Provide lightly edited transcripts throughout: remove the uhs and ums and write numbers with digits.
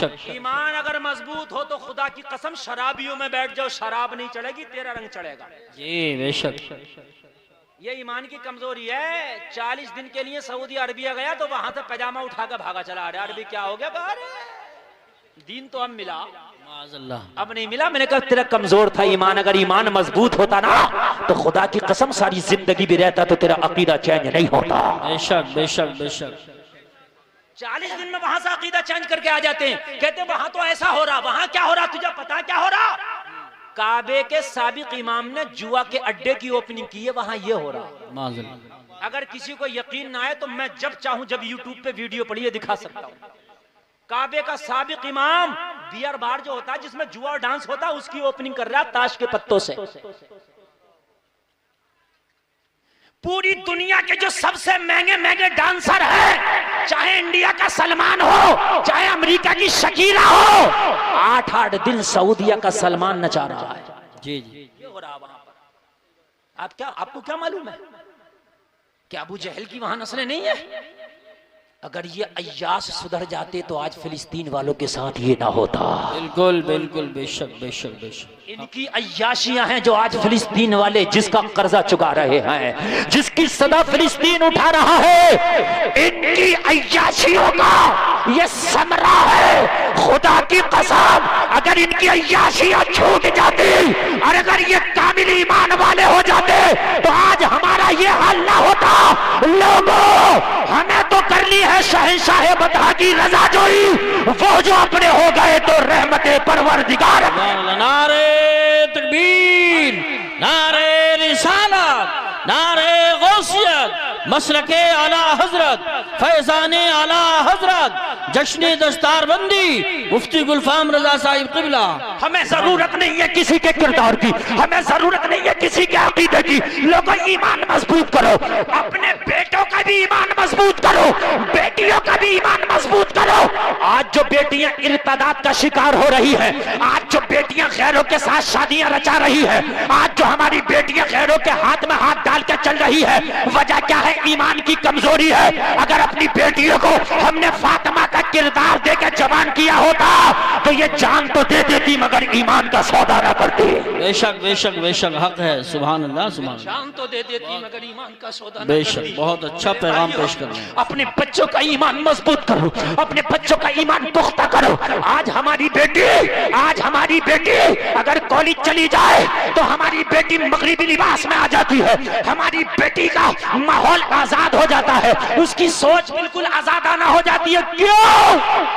बेशक। ईमान अगर मजबूत हो तो खुदा की कसम शराबियों में बैठ जाओ, शराब नहीं चढ़ेगी, तेरा रंग चढ़ेगा। जी बेशक। ये ईमान की कमजोरी है। 40 दिन के लिए सऊदी अरबिया गया तो वहां से पैजामा उठाकर भागा चला। अरे अरबी क्या हो गया? अरे दीन तो अब मिला, अब नहीं मिला। मैंने कहा तेरा कमजोर था ईमान, अगर ईमान मजबूत होता ना तो खुदा की कसम सारी जिंदगी भी रहता तो तेरा अकीदा चेंज नहीं होता। बेशक बेशक बेशक। 40 दिन में वहां से अकीदा चेंज करके आ जाते हैं। कहते वहां तो ऐसा हो रहा, वहां क्या हो रहा, तुझे पता क्या हो रहा? काबे के साबिक इमाम ने जुआ के अड्डे की ओपनिंग की है, वहां ये हो रहा। अगर किसी को यकीन ना आए तो मैं जब चाहूं जब यूट्यूब पे वीडियो पड़ी है दिखा सकता हूं। काबे का साबिक इमाम बियर बार जो होता है जिसमें जुआ और डांस होता है उसकी ओपनिंग कर रहा है ताश के पत्तों से। पूरी दुनिया के जो सबसे महंगे महंगे डांसर हैं, चाहे इंडिया का सलमान हो चाहे अमेरिका की शकीरा हो, 8-8 दिन सऊदिया का सलमान नचा रहा है। जी जी। ये हो रहा वहां पर। आपको क्या मालूम है कि अबू जहल की वहां नस्लें नहीं है? अगर ये अय्यास सुधर जाते तो आज फिलिस्तीन वालों के साथ ये ना होता। बिल्कुल बिल्कुल बेशक बेशक बेशक। इनकी अय्याशियां हैं जो आज फिलिस्तीन वाले जिसका कर्जा चुका रहे हैं, जिसकी सदा फिलिस्तीन उठा रहा है, इनकी अय्याशियों का ये समरा है। खुदा की कसम अगर इनकी अय्याशियां छूट जाती और अगर ये कामिल ईमान वाले हो जाते तो आज हमारा ये हाल ना होता। लोगों, हमें तो कर ली है शहंशाह बता की रज़ाजोई, वो जो अपने हो गए तो रहमते परवरदिगार। नारे तकबीर, नारे रिसालत, नारे गौसियत, मसलके आला हजरत, फैजाने आला हजरत, जश्न दस्तारबंदी मुफ्ती गुलफाम रजा साहिब किबला। हमें जरूरत नहीं है किसी के किरदार की, हमें जरूरत नहीं है किसी के अकीदे की। लोगों ईमान मजबूत करो, अपने बेटों का भी ईमान मजबूत करो, बेटियों का भी ईमान मजबूत करो। आज जो बेटियां इर्तदाद का शिकार हो रही है, आज जो बेटियां गैरों के साथ शादियां रचा रही है, आज जो हमारी बेटियां गैरों के हाथ में हाथ डाल के चल रही है, वजह क्या है? ईमान की कमजोरी है। अगर अपनी बेटियों को हमने फातिमा का किरदार देकर जवान किया होता तो ये जान तो दे देती मगर ईमान का सौदा ना करती। बेशक बेशक बेशक, हक है। सुभान अल्लाह सुभान। जान तो दे देती मगर ईमान का सौदा ना बेशक। करती। बहुत अच्छा पैगाम पेश कर रहे हैं। अपने बच्चों का ईमान मजबूत करो, अपने बच्चों का ईमान पुख्ता करो। आज हमारी बेटी अगर कॉलेज चली जाए तो हमारी बेटी मगरिबी लिबास में आ जाती है, हमारी बेटी का माहौल आजाद हो जाता है, उसकी सोच बिल्कुल आजादाना हो जाती है। क्यों?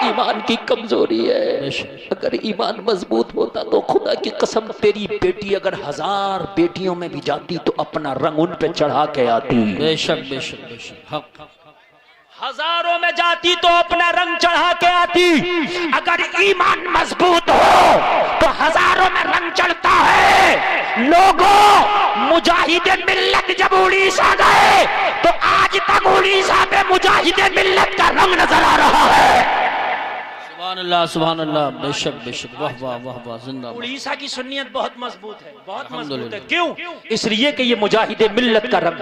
ईमान की कमजोरी है। अगर ईमान मजबूत होता तो खुदा की कसम तेरी बेटी अगर 1000 बेटियों में भी जाती तो अपना रंग उन पे चढ़ा के आती। बेशक बेशक बेशक, हक। हजारों में जाती तो अपना रंग चढ़ा के आती। अगर ईमान मजबूत हो तो हजारों में रंग चढ़ता है। लोगों, मुजाहिदे मिल्लत जब उड़ीसा गए तो आज तक उड़ीसा पे मुजाहिदे मिल्लत का रंग नजर आ रहा है। सुभान अल्लाह, बेशक बेशक, वाह वाह वाह वाह, जिंदाबाद। उड़ीसा की सुन्नियत बहुत मजबूत है, बहुत मजबूत है। क्यों? इसलिए कि ये मुजाहिदे मिल्लत का रंग,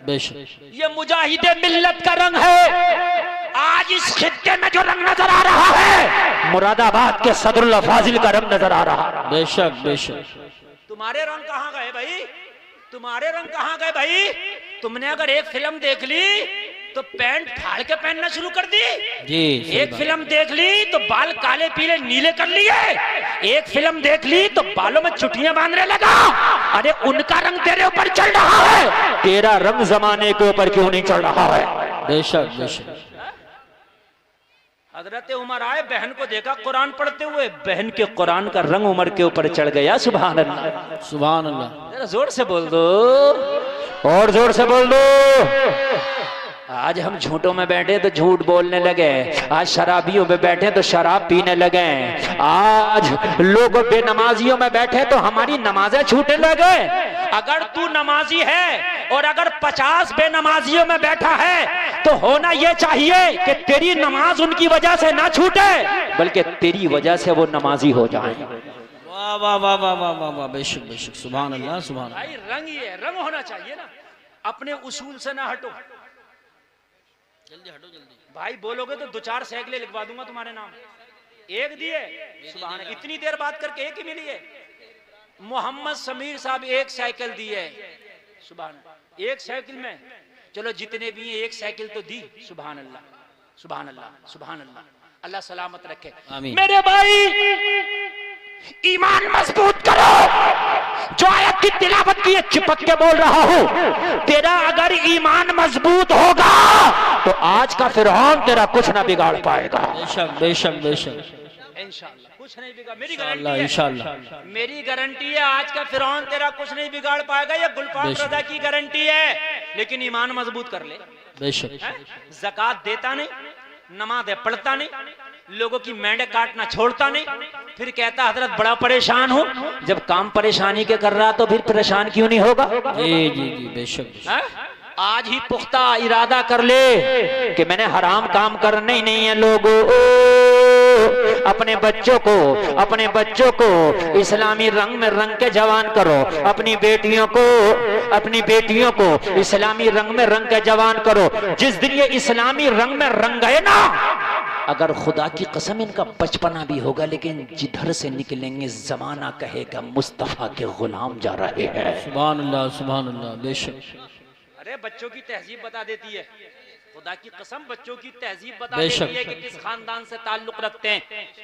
बेशक ये मुजाहिदे मिल्लत का रंग है। आज इस खित्ते में जो रंग नजर आ रहा है, मुरादाबाद के सदरुल फाजिल का रंग नजर आ रहा है। बेशक बेशक। तुम्हारे रंग कहाँ गए भाई? तुम्हारे रंग कहाँ गए भाई? तुमने अगर एक फिल्म देख ली तो पैंट फाड़ के पहनना शुरू कर दी। जी। एक फिल्म देख ली तो बाल काले पीले नीले कर लिए। एक फिल्म देख ली तो बालों में चुटियां बांधने लगा। अरे उनका रंग तेरे ऊपर चढ़ रहा है, तेरा रंग जमाने के ऊपर क्यों नहीं चढ़ रहा है? बेशक बेशक। हजरत उमर आए, बहन को देखा कुरान पढ़ते हुए, बहन के कुरान का रंग उमर के ऊपर चढ़ गया। सुभान अल्लाह, सुभान अल्लाह। जरा जोर से बोल दो, और जोर से बोल दो। आज हम झूठों में बैठे तो झूठ बोलने लगे, आज शराबियों में बैठे तो शराब पीने लगे, आज लोग बेनमाजियों में बैठे तो हमारी नमाजें छूटने लगे। अगर तू नमाजी है और अगर 50 बेनमाजियों में बैठा है तो होना यह चाहिए कि तेरी नमाज उनकी वजह से ना छूटे बल्कि तेरी वजह से वो नमाजी हो जाए। वाह वाह वाह वाह वाह वाह वाह, बेशक बेशक, सुभान अल्लाह सुभान। भाई रंग ये रंग होना चाहिए ना, अपने उसूल से ना हटो। जल्दी हटो जल्दी। भाई बोलोगे तो 2-4 सैकड़े लिखवा दूंगा तुम्हारे नाम। एक दिए, सुभान, इतनी देर बात करके एक ही मिली है। मोहम्मद समीर साहब एक साइकिल दी है, सुभान, एक साइकिल में, चलो जितने भी हैं एक साइकिल तो दी, सुभान अल्लाह, सुभान अल्लाह, सुभान अल्लाह, अल्लाह सलामत रखे। मेरे भाई ईमान मजबूत करो। जो आयत की तिलावत की चिपक के बोल रहा हूं, तेरा अगर ईमान मजबूत होगा तो आज का फिरौन तेरा कुछ ना बिगाड़ पाएगा। बेशक बेशक बेशक, इंशाअल्लाह कुछ नहीं बिगाड़, मेरी गारंटी है, इंशाअल्लाह मेरी गारंटी है, आज का फिरौन तेरा कुछ नहीं बिगाड़ पाएगा। ये गुलफाम रजा की गारंटी है। लेकिन ईमान मजबूत कर ले। बेशक, ज़कात देता नहीं, नमाज़ पढ़ता नहीं, लोगों की मेंढे काटना छोड़ता नहीं, फिर कहता हजरत बड़ा परेशान हूँ। जब काम परेशानी के कर रहा तो फिर परेशान क्यों नहीं होगा? जी जी जी, बेशक। आज ही पुख्ता इरादा कर ले कि मैंने हराम काम करना ही नहीं है। लोगों, अपने बच्चों को इस्लामी रंग में रंग के जवान करो। अपनी बेटियों को इस्लामी रंग में रंग के जवान करो। जिस दिन ये इस्लामी रंग में रंग गए ना, अगर खुदा की कसम इनका बचपना भी होगा, लेकिन जिधर से निकलेंगे जमाना कहेगा मुस्तफा के गुलाम जा रहे हैं। सुभान अल्लाह, सुभान अल्लाह, बेशक। अरे बच्चों की तहजीब बता देती है, खुदा की कसम बच्चों की तहजीब बता देती है कि किस खानदान से ताल्लुक रखते हैं।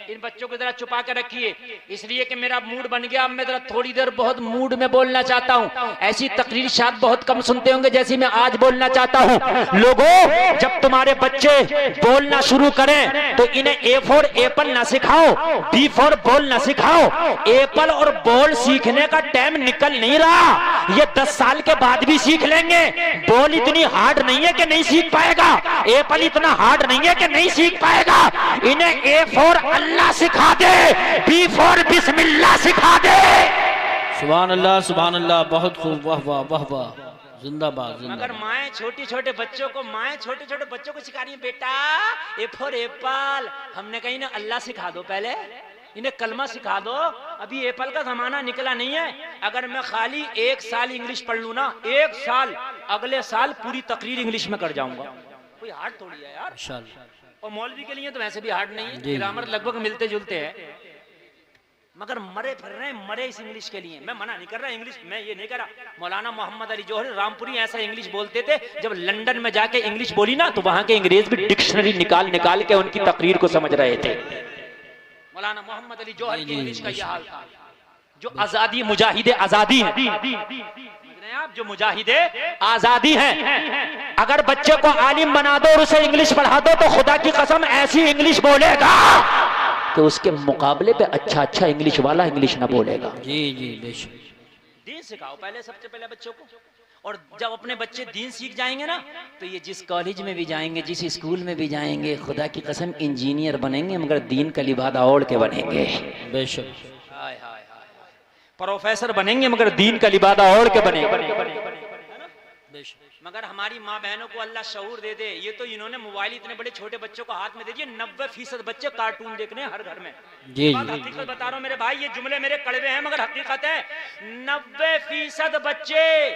इन बच्चों को जरा छुपा के रखिए, इसलिए कि मेरा मूड बन गया। अब मैं जरा थोड़ी देर बहुत मूड में बोलना चाहता हूँ। ऐसी तकरीर शायद बहुत कम सुनते होंगे जैसी मैं आज बोलना चाहता हूँ। लोगों, जब तुम्हारे बच्चे बोलना शुरू करें तो इन्हें ए फॉर एप्पल ना सिखाओ, बी फॉर बॉल ना सिखाओ। एप्पल और बॉल सीखने का टाइम निकल नहीं रहा, ये 10 साल के बाद भी सीख लेंगे। बॉल इतनी हार्ड नहीं है कि नहीं सीख पाएगा, एप्पल इतना हार्ड नहीं है कि नहीं सीख पाएगा। इन्हें ए फॉर अल्लाह सिखा दे, बी फॉर बिस्मिल्लाह सिखा दे। सुभान अल्लाह, सुभान अल्लाह, बहुत खूब, वाह वाह वाह वाह, जिंदाबाद मगर जिंदाबाद। माएँ छोटे छोटे बच्चों को सिखा रही है, बेटा ए फॉर एप्पल। हमने कही ना अल्लाह सिखा दो, पहले इन्हें कलमा सिखा दो। अभी एप्पल का जमाना निकला नहीं है। अगर मैं खाली 1 साल इंग्लिश पढ़ लूं ना, 1 साल, अगले साल पूरी तकरीर इंग्लिश में कर जाऊंगा। कोई हार्ड थोड़ी है यार। इंशाअल्लाह। और मौलवी के लिए तो वैसे भी हार्ड नहीं है, जी। ग्रामर लगभग मिलते जुलते हैं। मगर मरे फिर रहे हैं, मरे इस इंग्लिश के लिए। मैं मना नहीं कर रहा इंग्लिश, मैं ये नहीं कर रहा। मौलाना मोहम्मद अली जौहरी रामपुरी ऐसा इंग्लिश बोलते थे, जब लंदन में जाके इंग्लिश बोली ना तो वहां के अंग्रेज भी डिक्शनरी निकाल निकाल के उनकी तकरीर को समझ रहे थे। मौलाना मोहम्मद अली जौहरी की इंग्लिश का यह हाल था। जो आजादी मुजाहिदे आजादी है आप, जो मुजाहिदे आजादी हैं, अगर बच्चे को आलिम बना दो और उसे इंग्लिश पढ़ा दो तो खुदा की कसम ऐसी इंग्लिश बोलेगा कि उसके मुकाबले पे अच्छा इंग्लिश वाला इंग्लिश ना बोलेगा। जी जी, बेशक। दीन सिखाओ पहले, सबसे पहले बच्चों को। और जब अपने बच्चे दीन सीख जाएंगे ना तो ये जिस कॉलेज में भी जाएंगे, जिस स्कूल में भी जाएंगे, खुदा की कसम इंजीनियर बनेंगे, मगर दीन का लिबादा ओढ़ के बनेंगे। बेशक। हाय हाय हाय, प्रोफेसर बनेंगे मगर दीन का लिबादा ओढ़ के बनेंगे। मगर हमारी माँ बहनों को अल्लाह शऊर दे दे। ये तो इन्होंने मोबाइल इतने बड़े छोटे बच्चों को हाथ में दे दिए। 90% बच्चे कार्टून देख रहे हैं हर घर में। जी जी, हकीकत बता रहा हूँ मेरे भाई, ये जुमले मेरे कड़वे हैं मगर हकीकत है। 90% बच्चे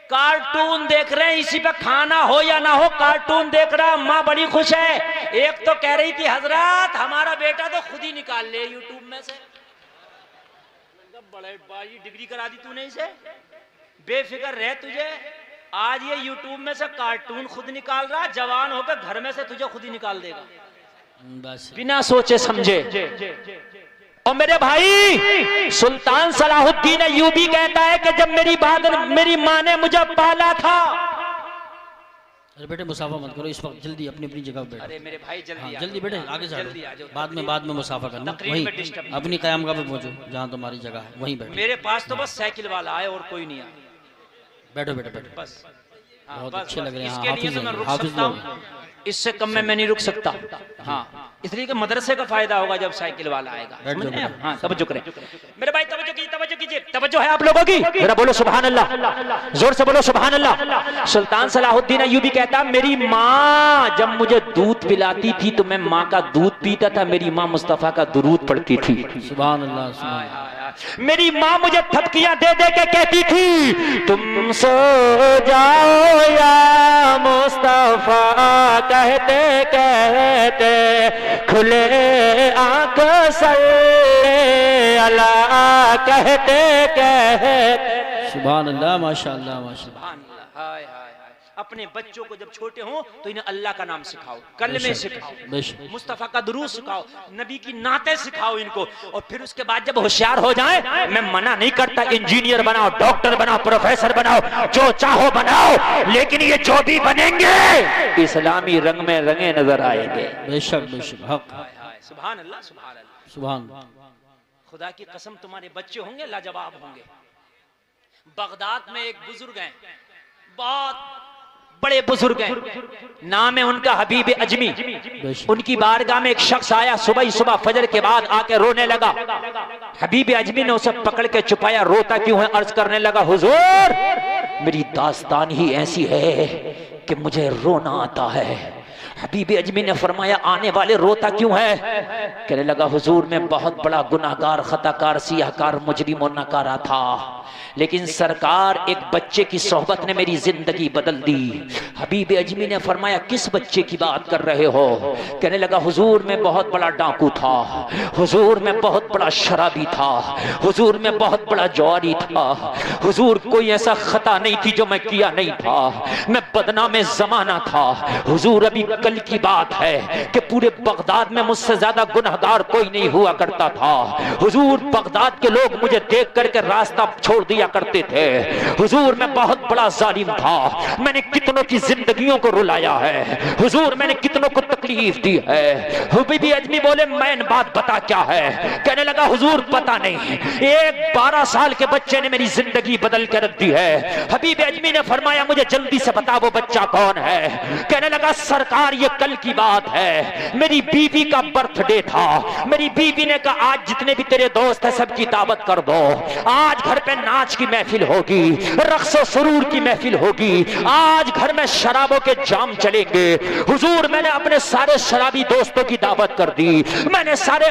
कार्टून देख रहे हैं। इसी पे खाना हो या ना हो कार्टून देख रहा। माँ बड़ी खुश है। एक तो कह रही थी हजरत हमारा बेटा तो खुद ही निकाल ले यूट्यूब में से। बड़े भाई डिग्री करा दी तूने इसे, बेफिक्र रह तुझे। आज ये यूट्यूब में से कार्टून खुद निकाल रहा, जवान होकर घर में से तुझे खुद ही निकाल देगा बस। बिना सोचे समझे। और मेरे भाई सुल्तान सलाहुद्दीन अय्यूबी कहता है कि जब मेरी माँ ने मुझे पाला था। अरे बेटे मुसाफा मत करो इस वक्त, जल्दी अपनी अपनी जगह बैठो। अरे मेरे भाई जल्दी हाँ, जल्दी बेटे आगे से जल्दी आ जाओ। बाद में मुसाफा करना। वहीं अपनी कयामगाह पे पहुंचो जहाँ तुम्हारी जगह है, वहीं बैठो। मेरे पास तो बस साइकिल वाला आए और कोई नहीं आया। बैठो बेटे बैठो। बस बहुत अच्छे लग रहे हैं। इसके लिए तो मैं रुक हाफिज सकता लोग। हूँ, इससे कम में मैं नहीं रुक सकता। हाँ, इसलिए कि मदरसे का फायदा होगा जब साइकिल वाला आएगा। बैठ जाओ समझ रहे हैं? बेटा। हाँ, तवज्जो करें मेरे भाई, तवज्जो कीजिए। तवज्जो है आप लोगों की? जरा बोलो सुभान अल्लाह, जोर से बोलो सुभान अल्लाह। सुल्तान सलाहुद्दीन अय्यूबी कहता, मेरी माँ जब मुझे दूध पिलाती थी तो मैं माँ का दूध पीता था। मेरी माँ मुस्तफा का दुरूद पढ़ती थी। सुभान अल्लाह, सुभान अल्लाह। मेरी माँ मुझे थपकियां दे दे के कहती थी, तुम सो जाओ या मुस्तफा कहते कहते खुले आंख को अल्लाह कहते कहते। सुभान अल्लाह, माशाअल्लाह माशाअल्लाह। सुभान अल्लाह। हाय हाय हाय। अपने बच्चों को जब छोटे हों तो इन्हें अल्लाह का नाम सिखाओ, कलमे सिखाओ, बेशक। मुस्तफा का दुरूद सिखाओ, नबी की नाते सिखाओ इनको। और फिर उसके बाद जब होशियार हो जाएं, मैं मना नहीं करता इंजीनियर बनाओ, डॉक्टर बनाओ, प्रोफेसर बनाओ, जो चाहो बनाओ, लेकिन ये जो भी बनेंगे इस्लामी रंग में रंगे नजर आएंगे। बेशक बेशक, हक। सुभान अल्लाह, सुभान अल्लाह, सुभान। खुदा की कसम तुम्हारे बच्चे होंगे लाजवाब होंगे। बगदाद में एक बुजुर्ग हैं, बहुत बड़े बुजुर्ग हैं, नाम है उनका हबीब अजमी। उनकी बारगाह में एक शख्स आया, सुबह फजर के बाद आके रोने लगा। हबीब अजमी ने उसे पकड़ के छुपाया, रोता क्यों है? अर्ज करने लगा, हुजूर मेरी दास्तान ही ऐसी है कि मुझे रोना आता है। हबीब अजमी ने फरमाया, आने वाले रोता क्यों है? कहने लगा, हुजूर मैं बहुत बड़ा गुनाहगार, खताकार, सियाहकार, मुजरिम और नकारा था, लेकिन सरकार एक बच्चे की सोहबत ने मेरी जिंदगी बदल दी। हबीब अजमी ने फरमाया, किस बच्चे की बात कर रहे हो? कहने लगा, हुजूर मैं बहुत बड़ा डाकू था, हुजूर मैं बहुत बड़ा शराबी था, हुजूर मैं बहुत बड़ा जवारी था, हुजूर कोई ऐसा खता नहीं थी जो मैं किया नहीं था, मैं बदनाम जमाना था। हुजूर अभी कल की बात है कि पूरे बगदाद में मुझसे ज्यादा गुनहगार कोई नहीं हुआ करता था। हुजूर बगदाद के लोग मुझे देख करके रास्ता छोड़ दिया करते थे। हुजूर मैं बहुत बड़ा जालिम था, मैंने कितनों की जिंदगियों को रुलाया है। हुजूर मैंने कितनों को तकलीफ दी है। हबीब अजमी बोले, मैं बात बता क्या है? कहने लगा, हुजूर पता नहीं, एक 12 साल के बच्चे ने मेरी जिंदगी बदल के रख दी है। हबीब अजमी ने फरमाया, मुझे जल्दी से बता वो बच्चा कौन है? कहने लगा, सरकार ये कल की बात है, मेरी बीवी का बर्थडे था। मेरी बीवी ने कहा, आज जितने भी तेरे दोस्त हैं सबकी दावत कर दो, आज घर पे नाच की महफिल होगी, रक्स सुरूर की महफिल होगी, आज घर में शराबों के जाम चलेंगे। हुजूर मैंने अपने सारे शराबी दोस्तों की दावत कर दी, मैंने सारे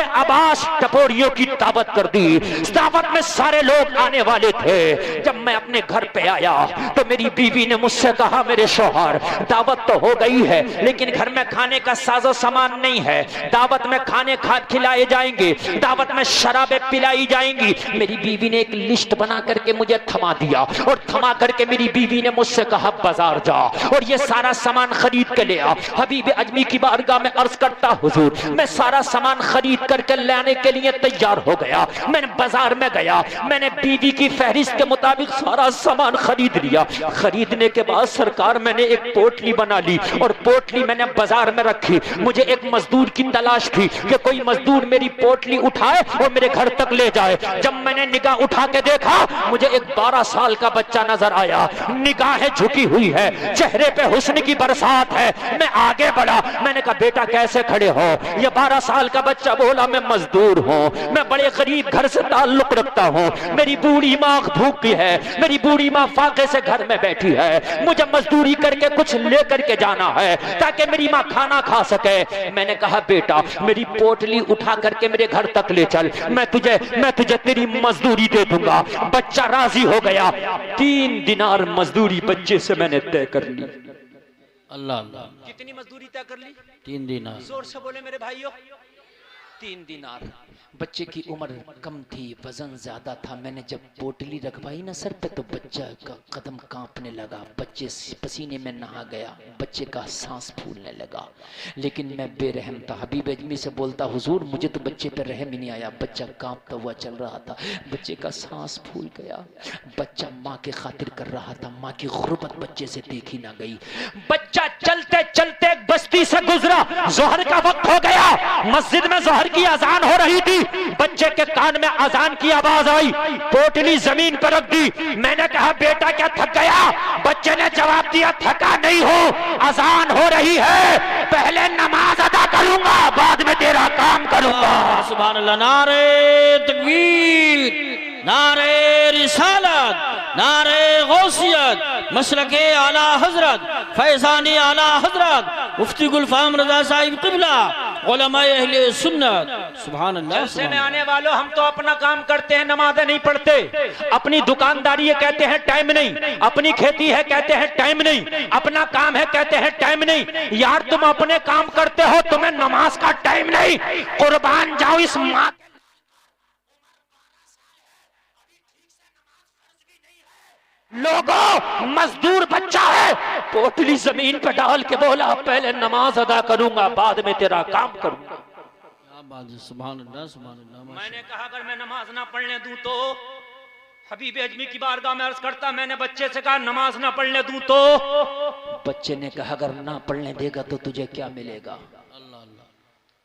आबास टपोरियों की दावत कर दी। दावत में सारे लोग आने वाले थे। जब मैं अपने घर पे आया तो मेरी बीवी ने मुझसे कहा, मेरे शौहर दावत तो हो गई है, लेकिन घर में खाने का साजो सामान नहीं है। दावत में खाने खिलाए जाएंगे, दावत में शराबें पिलाई जाएंगी। मेरी बीवी ने एक लिस्ट बना करके मुझे थमा दिया, और थमा करके मेरी बीवी ने मुझसे कहा, बाजार जा और ये सारा सामान खरीद के ले आ। हबीब अजमी की बारगाह में अर्ज करता, हुजूर मैं सारा सामान खरीद करके लाने के लिए तैयार हो गया। मैंने बाजार में गया, मैंने बीवी की फहरिस्त के मुताबिक सारा सामान खरीद लिया। खरीदने के बाद सरकार मैंने एक पोटली बना ली और पोटली मैंने बाजार में रखी। मुझे एक मजदूर की तलाश थी कि कोई मजदूर मेरी पोटली उठाए और मेरे घर तक ले जाए। जब मैंने निगाह उठा के देखा, मुझे एक 12 साल का बच्चा नजर आया। निगाहें झुकी हुई है, चेहरे पे हुस्न की बरसात है। मैं आगे बढ़ा, मैंने कहा, बेटा कैसे खड़े हो? ये 12 साल का बच्चा बोला, मैं मजदूर हूँ, मैं बड़े गरीब घर से ताल्लुक रखता हूँ, मेरी बूढ़ी माँ भूखी है, मेरी बूढ़ी माँ फाके से घर में बैठी है, मुझे मजदूरी करके कुछ लेकर के जाना है ताकि मेरी माँ खाना खा सके। मैंने कहा, बेटा मेरी पोटली उठा करके मेरे घर तक ले चल, मैं तुझे तेरी मजदूरी दे दूंगा। बच्चा राजी हो गया। 3 दिनार मजदूरी बच्चे से मैंने तय कर ली। अल्लाह अल्लाह। कितनी मजदूरी तय कर ली? 3 दिनार। जोर से बोले मेरे भाइयों, 3 दिनार। बच्चे की उम्र कम थी, वजन ज्यादा था। मैंने जब पोटली रखवाई ना सर पे, तो बच्चा का कदम कांपने लगा, बच्चे पसीने में नहा गया, बच्चे का सांस फूलने लगा। लेकिन मैं बेरहम था। हबीब अजमी से बोलता, हुजूर मुझे तो बच्चे पे रहम ही नहीं आया, बच्चा कांपता हुआ चल रहा था, बच्चे का सांस फूल गया। बच्चा माँ के खातिर कर रहा था, माँ की गुर्बत बच्चे से देखी ना गई। बच्चा चलते चलते एक बस्ती से गुजरा, जोहर का वक्त हो गया, मस्जिद में जोहर की अजान हो रही थी। बच्चे के कान में अजान की आवाज आई, पोटली जमीन पर रख दी। मैंने कहा, बेटा क्या थक गया? बच्चे ने जवाब दिया, थका नहीं हो, अजान हो रही है, पहले नमाज अदा करूंगा, बाद में तेरा काम करूंगा। सुभान अल्लाह। नारे तकबीर, नारे रिसालत, नारे गौसियत, मसलके आला हजरत, फैजानी आला हजरत, मुफ्ती गुलफाम रजा साहिब क़िबला, उलमाए अहले सुन्नत। सुभान अल्लाह। जलसे में आने वालों, हम तो अपना काम करते हैं, नमाज़ें नहीं पढ़ते। अपनी दुकानदारी है कहते हैं टाइम नहीं, अपनी खेती है कहते हैं टाइम नहीं, अपना काम है कहते हैं टाइम नहीं। यार तुम अपने काम करते हो, तुम्हें नमाज का टाइम नहीं, कुर्बान जाओ इस माँ। लोगों, मजदूर बच्चा है, पोटली जमीन पे डाल के बोला पहले नमाज अदा करूंगा, बाद में तेरा काम करूंगा। सुभान अल्लाह, सुभान अल्लाह। मैंने कहा अगर मैं नमाज ना पढ़ने दूं तो, हबीब अजमी की बारगाह में अर्ज करता, मैंने बच्चे से कहा नमाज ना पढ़ने दूं तो, बच्चे ने कहा अगर ना पढ़ने देगा तो तुझे क्या मिलेगा? अल्लाह अल्लाह।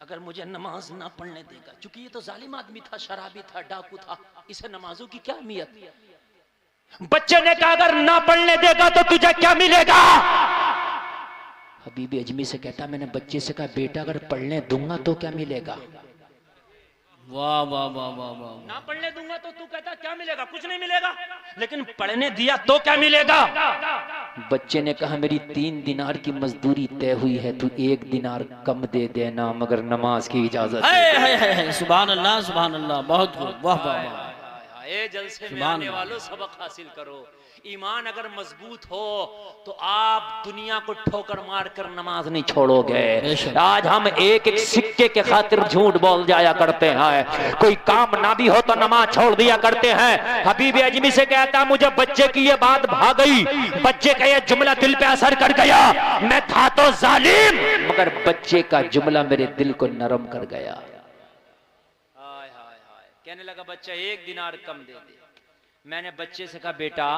अगर मुझे नमाज ना पढ़ने देगा, क्योंकि ये तो जालिम आदमी था, शराबी था, डाकू था, इसे नमाजों की क्या अहमियत? बच्चे ने कहा अगर ना पढ़ने देगा तो तुझे क्या मिलेगा? हबीब अजमी से कहता, मैंने बच्चे से कहा बेटा अगर पढ़ने दूंगा तो क्या मिलेगा? वाह वाह वाह वाह वाह। ना पढ़ने दूंगा तो तू कहता क्या मिलेगा? कुछ नहीं मिलेगा। लेकिन पढ़ने दिया तो क्या मिलेगा? बच्चे ने कहा मेरी 3 दिनार की मजदूरी तय हुई है, तू 1 दिनार कम दे देना मगर नमाज की इजाजत है। सुभान अल्लाह, सुभान अल्लाह, बहुत खूब, वाह वाह वाह। जलसे में आने वालों सबक हासिल करो। ईमान अगर मजबूत हो तो आप दुनिया को ठोकर मार कर नमाज नहीं छोड़ोगे। आज हम एक एक सिक्के के खातिर झूठ बोल जाया करते हैं, कोई काम ना भी हो तो नमाज छोड़ दिया करते हैं। हबीब अजमी से कहता मुझे बच्चे की ये बात भा गई, बच्चे का ये जुमला दिल पे असर कर गया। मैं था तो जालिम, मगर बच्चे का जुमला मेरे दिल को नरम कर गया। कहने लगा बच्चा 1 दिनार कम दे दे। मैंने बच्चे से कहा बेटा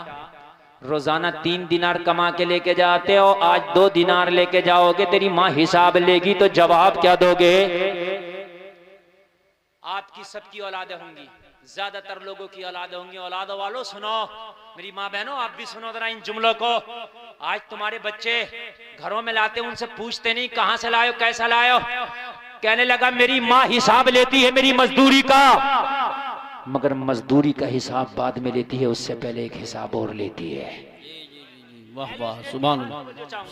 रोजाना 3 दिनार कमा के लेके जाते हो, आज 2 दिनार लेके जाओगे, तेरी माँ हिसाब लेगी तो जवाब क्या दोगे? आपकी सबकी औलादें होंगी, ज्यादातर लोगों की औलादें होंगी। औलादों वालों सुनो, मेरी माँ बहनों आप भी सुनो जरा इन जुमलों को। आज तुम्हारे बच्चे घरों में लाते, उनसे पूछते नहीं कहां से लायो, कैसा लायो। कहने लगा मेरी माँ हिसाब लेती है मेरी मजदूरी का, मगर मजदूरी का हिसाब बाद में लेती है, उससे पहले एक हिसाब और लेती है। वाह वाह, सुभान अल्लाह,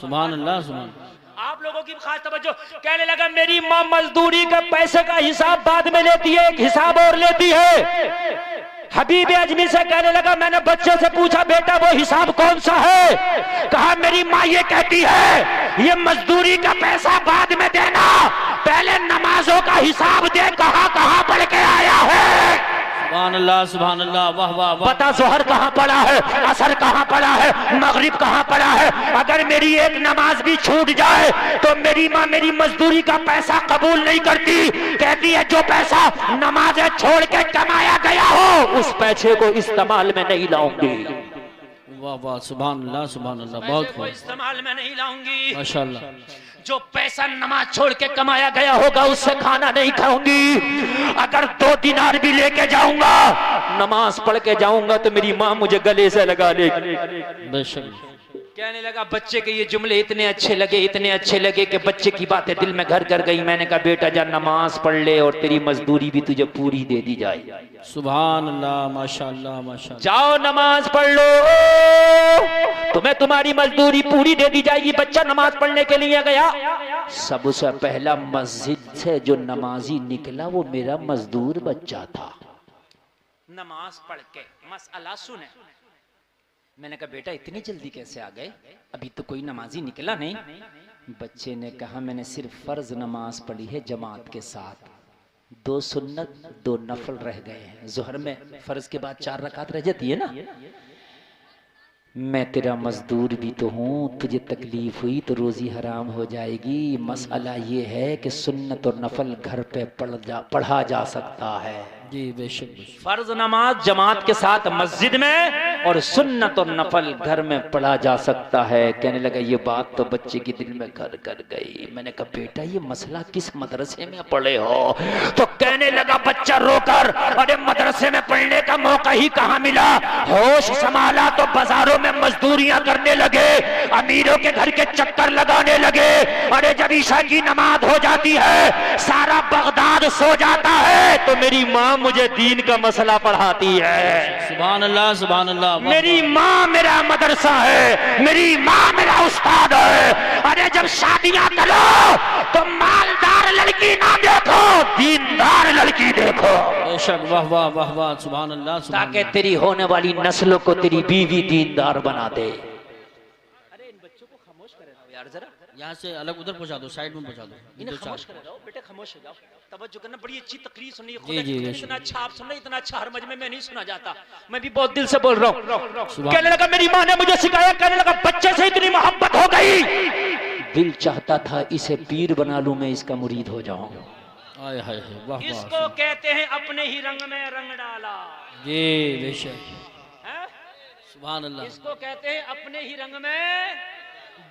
सुभान अल्लाह, सुभान। आप लोगों की खास तवज्जो। कहने लगा मेरी माँ मजदूरी के पैसे का हिसाब बाद में लेती है, एक हिसाब और लेती है। हबीब अजमी से कहने लगा मैंने बच्चे से पूछा बेटा वो हिसाब कौन सा है? कहा मेरी माँ ये कहती है ये मजदूरी का पैसा बाद में देना, पहले नमाजों का हिसाब दे, कहां कहां पढ़ के आया है। सुभान अल्लाह, सुभान अल्लाह, वाह वाह वाह। बता जोहर कहां पड़ा है, असर कहां पड़ा है, मगरिब कहां पड़ा है। अगर मेरी एक नमाज भी छूट जाए तो मेरी माँ मेरी मजदूरी का पैसा कबूल नहीं करती, कहती है जो पैसा नमाजें छोड़ के कमाया गया हो उस पैसे को इस्तेमाल में नहीं लाऊंगी। वाह वाह, सुभान अल्लाह, सुभान अल्लाह, बहुत खूब, इस्तेमाल में नहीं लाऊंगी। माशाअल्लाह। जो पैसा नमाज छोड़ के कमाया गया होगा उससे खाना नहीं खाऊंगी। अगर 2 दिनार भी लेके जाऊंगा, नमाज पढ़ के जाऊंगा तो मेरी माँ मुझे गले से लगा लेगी। बेशक। कहने लगा बच्चे के ये जुमले इतने अच्छे लगे, इतने अच्छे लगे कि बच्चे की बातें दिल में घर कर गई। मैंने कहा बेटा जा नमाज पढ़ ले और तेरी मजदूरी भी तुझे पूरी दे दी जाए। सुभान अल्लाह, माशाअल्लाह, माशाअल्लाह। जाओ नमाज पढ़ लो, तुम्हें तुम्हारी मजदूरी पूरी दे दी जाएगी। बच्चा नमाज पढ़ने के लिए गया, सबसे पहला मस्जिद से जो नमाजी निकला वो मेरा मजदूर बच्चा था। नमाज पढ़ के मसला सुने। मैंने कहा बेटा इतनी जल्दी कैसे आ गए, अभी तो कोई नमाजी निकला नहीं। बच्चे ने कहा मैंने सिर्फ फर्ज नमाज पढ़ी है जमात के साथ, 2 सुन्नत 2 नफल रह गए हैं। जोहर में फर्ज के बाद 4 रकात रह जाती है ना। मैं तेरा मजदूर भी तो हूँ, तुझे तकलीफ हुई तो रोजी हराम हो जाएगी। मसला ये है कि सुन्नत और नफल घर पे पढ़ा जा सकता है। जी बेशक। फर्ज नमाज जमात के साथ मस्जिद में और सुन्नत और नफल घर में पढ़ा जा सकता है। कहने लगा ये बात तो बच्चे की दिल में घर कर गई। मैंने कहा बेटा ये मसला किस मदरसे में पढ़े हो? तो कहने लगा बच्चा रोकर अरे मदरसे में पढ़ने का मौका ही कहाँ मिला। होश संभाला तो बाजारों में मजदूरियां करने लगे, अमीरों के घर के चक्कर लगाने लगे। अरे जब ईशा की नमाज हो जाती है सारा बगदाद सो जाता है तो मेरी माँ मुझे दीन का मसला पढ़ाती है। सुभान अल्लाह, सुभान अल्लाह। मेरी माँ मेरा मदरसा है, मेरी माँ मेरा उस्ताद है। अरे जब शादियां करो तो मालदार लड़की ना देखो, दीनदार लड़की देखो। बेशक, वाह वाह वाह वाह, सुभान अल्लाह, सुभान ताकि तेरी होने वाली नस्लों को तेरी बीवी दीनदार बना दे। अरे इन बच्चों को खामोश करे यार जरा। यहाँ से अलग उधर पहुँचा दो, साइड में पहुँचा दो। इन्हें दो खामोश चार। कर दो बेटे, खामोश हो जाओ, तवज्जो करना। बड़ी अच्छी तकरीर सुनी है, जी, खुदा जी, की कसम, बेशक। इतना अच्छा आप सुन रहे, इतना अच्छा हर मजमे में नहीं सुना जाता। मैं भी बहुत दिल से बोल रहा हूँ। सुभान कहने लगा मेरी माँ ने मुझे सिखाया, कहने लगा बच्चे से इतनी मोहब्बत हो गई, दिल चाहता था इसे पीर बना लूं, मैं इसका मुरीद हो जाऊं। आय हाय हाय, वाह इसको वाह। कहते हैं अपने ही रंग में रंग डाला जी बेशक, है? सुभान अल्लाह। इसको कहते हैं अपने ही रंग में।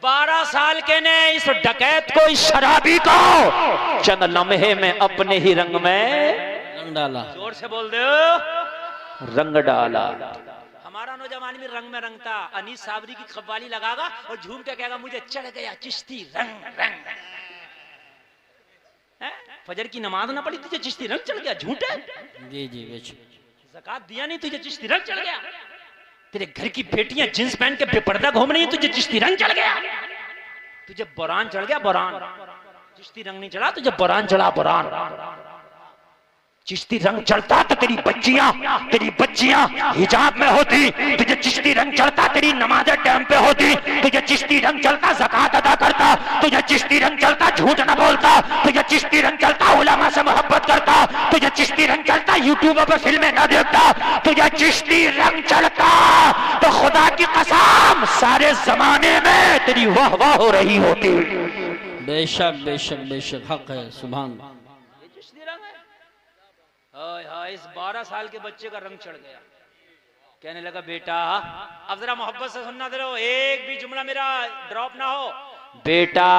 12 साल के ने इस डकैत को, इस शराबी को चंद लम्हे में अपने ही रंग में रंग डाला। जोर से बोल दो, रंग डाला। हमारा नौजवान भी रंग में रंगता, अनीस साबरी की खब्बाली लगागा और झूम के कहेगा मुझे चढ़ गया चिश्ती रंग रंग। हैं? फजर की नमाज ना पढ़ी तुझे चिश्ती रंग चढ़ गया, झूठ है। जी जी बेशक, ज़कात दिया नहीं तुझे चिश्ती रंग चढ़ गया। तेरे घर की बेटियां जींस पहन के बेपर्दा घूम रही हैं, तुझे चिश्ती रंग चढ़ गया। तुझे बोरान चढ़ गया, बोरान। चिश्ती रंग नहीं चढ़ा तुझे, बोरान चढ़ा, बोरान। चिश्ती रंग चढ़ता तो तेरी बच्चियां हिजाब में होती, तुझे चिश्ती रंग चढ़ता तेरी नमाज़ें टाइम पे होती, तुझे चिश्ती रंग चढ़ता ज़कात अदा करता, तुझे चिश्ती रंग चढ़ता झूठ न बोलता, तुझे चिश्ती रंग चढ़ता उलमा से मोहब्बत करता, तुझे चिश्ती रंग चढ़ता यूट्यूब पर फिल्में न देखता, तुझे चिश्ती रंग चढ़ता तो खुदा की कसम सारे जमाने में तेरी वाह वाह हो रही होती। बेशक बेशक बेशक, हक है, सुभान। ये चिश्ती रंग है। हाय हाय, इस 12 साल के बच्चे का रंग चढ़ गया। कहने लगा बेटा, अब जरा मोहब्बत से सुनना, दे रहो, एक भी जुमला मेरा ड्रॉप ना हो। बेटा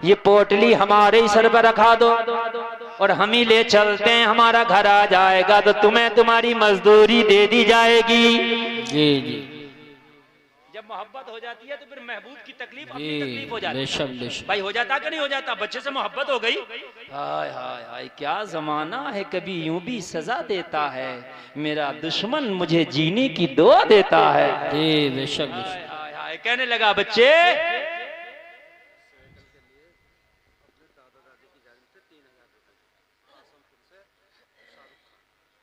ये पोटली हमारे ही सर पर रखा दो और हम ही ले चलते हैं, हमारा घर आ जाएगा तो तुम्हें तुम्हारी मजदूरी दे दी जाएगी। जी जी जब मोहब्बत हो जाती है तो फिर महबूब की तकलीफ अपनी जी, तकलीफ हो जाती बेशक है। बेशक। भाई हो जाता कि नहीं हो जाता? बच्चे से मोहब्बत हो गई, हाय हाय हाय, क्या जमाना है, कभी यूं भी सजा देता है, मेरा दुश्मन मुझे जीने की दुआ देता है। जी बेशक बेशक। हाय हाय, कहने लगा बच्चे,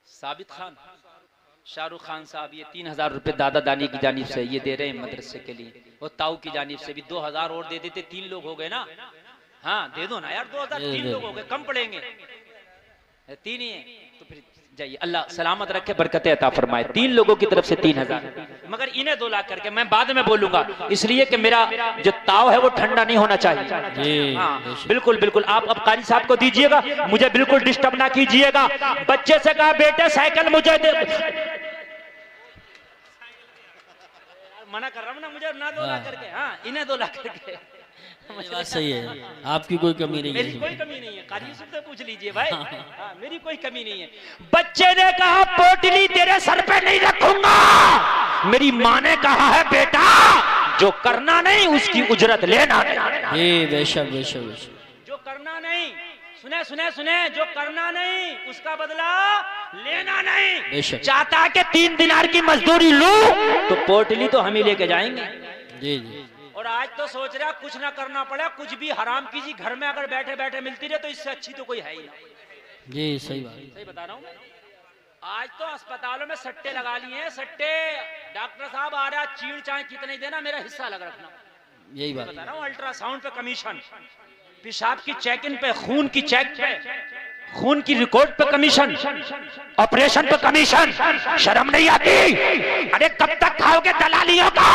साबित खान, शाहरुख खान साहब ये 3000 रुपए दादा दानी की जानिब से ये दे रहे हैं मदरसे के लिए, और ताऊ की जानिब से भी 2000 और दे देते, 3 लोग हो गए ना। हाँ दे दो ना यार, 2000, 3 लोग हो गए, कम पड़ेंगे, 3 ही है तो फिर जाइए, अल्लाह सलामत रखे, बरकतें अता फरमाए। 3 लोगों की तरफ से 3000, मगर इन्हें 2 लाख करके मैं बाद में बोलूंगा, इसलिए कि मेरा जो ताव है वो ठंडा नहीं होना चाहिए। जी हाँ बिल्कुल बिल्कुल, आप अब कारी साहब को दीजिएगा, मुझे बिल्कुल डिस्टर्ब ना कीजिएगा। बच्चे से कहा बेटे साइकिल मुझे दे, मना कर रहा हूँ ना, मुझे ना 2 लाख करके, हाँ इन्हें 2 लाख करके। ये बात सही है, आपकी कोई कमी नहीं मेरी है। कोई कमी नहीं है, कारी साहब से पूछ लीजिए भाई। हाँ, मेरी कोई कमी नहीं है। बच्चे ने कहा पोटली तेरे सर पे नहीं रखूंगा। मेरी माँ ने कहा है बेटा जो करना नहीं उसकी उजरत लेना नहीं। जी बेशक बेशक बेशक। जो करना नहीं, सुने सुने सुने, जो करना नहीं उसका बदला लेना नहीं। बेशक। चाहता कि 3 दिनार की मजदूरी लूं तो पोटली तो हम ही लेके जाएंगे। जी जी। और आज तो सोच रहा कुछ ना करना पड़े, कुछ भी हराम कीजिए, घर में अगर बैठे बैठे मिलती रहे तो इससे अच्छी तो कोई है ही ना। जी सही बात। सही बता रहा हूँ मैं। आज तो अस्पतालों में सट्टे लगा लिए हैं, सट्टे। डॉक्टर साहब आ रहा, चीड़ चाहे कितने देना, मेरा हिस्सा लग रखना। यही बात। बता रहा हूँ, अल्ट्रासाउंड पे कमीशन, पेशाब की चेक इन पे, खून की चेक पे, खून की रिकॉर्ड पे कमीशन, ऑपरेशन पे कमीशन। शर्म नहीं आती? अरे कब तक खाओगे दलालियों का?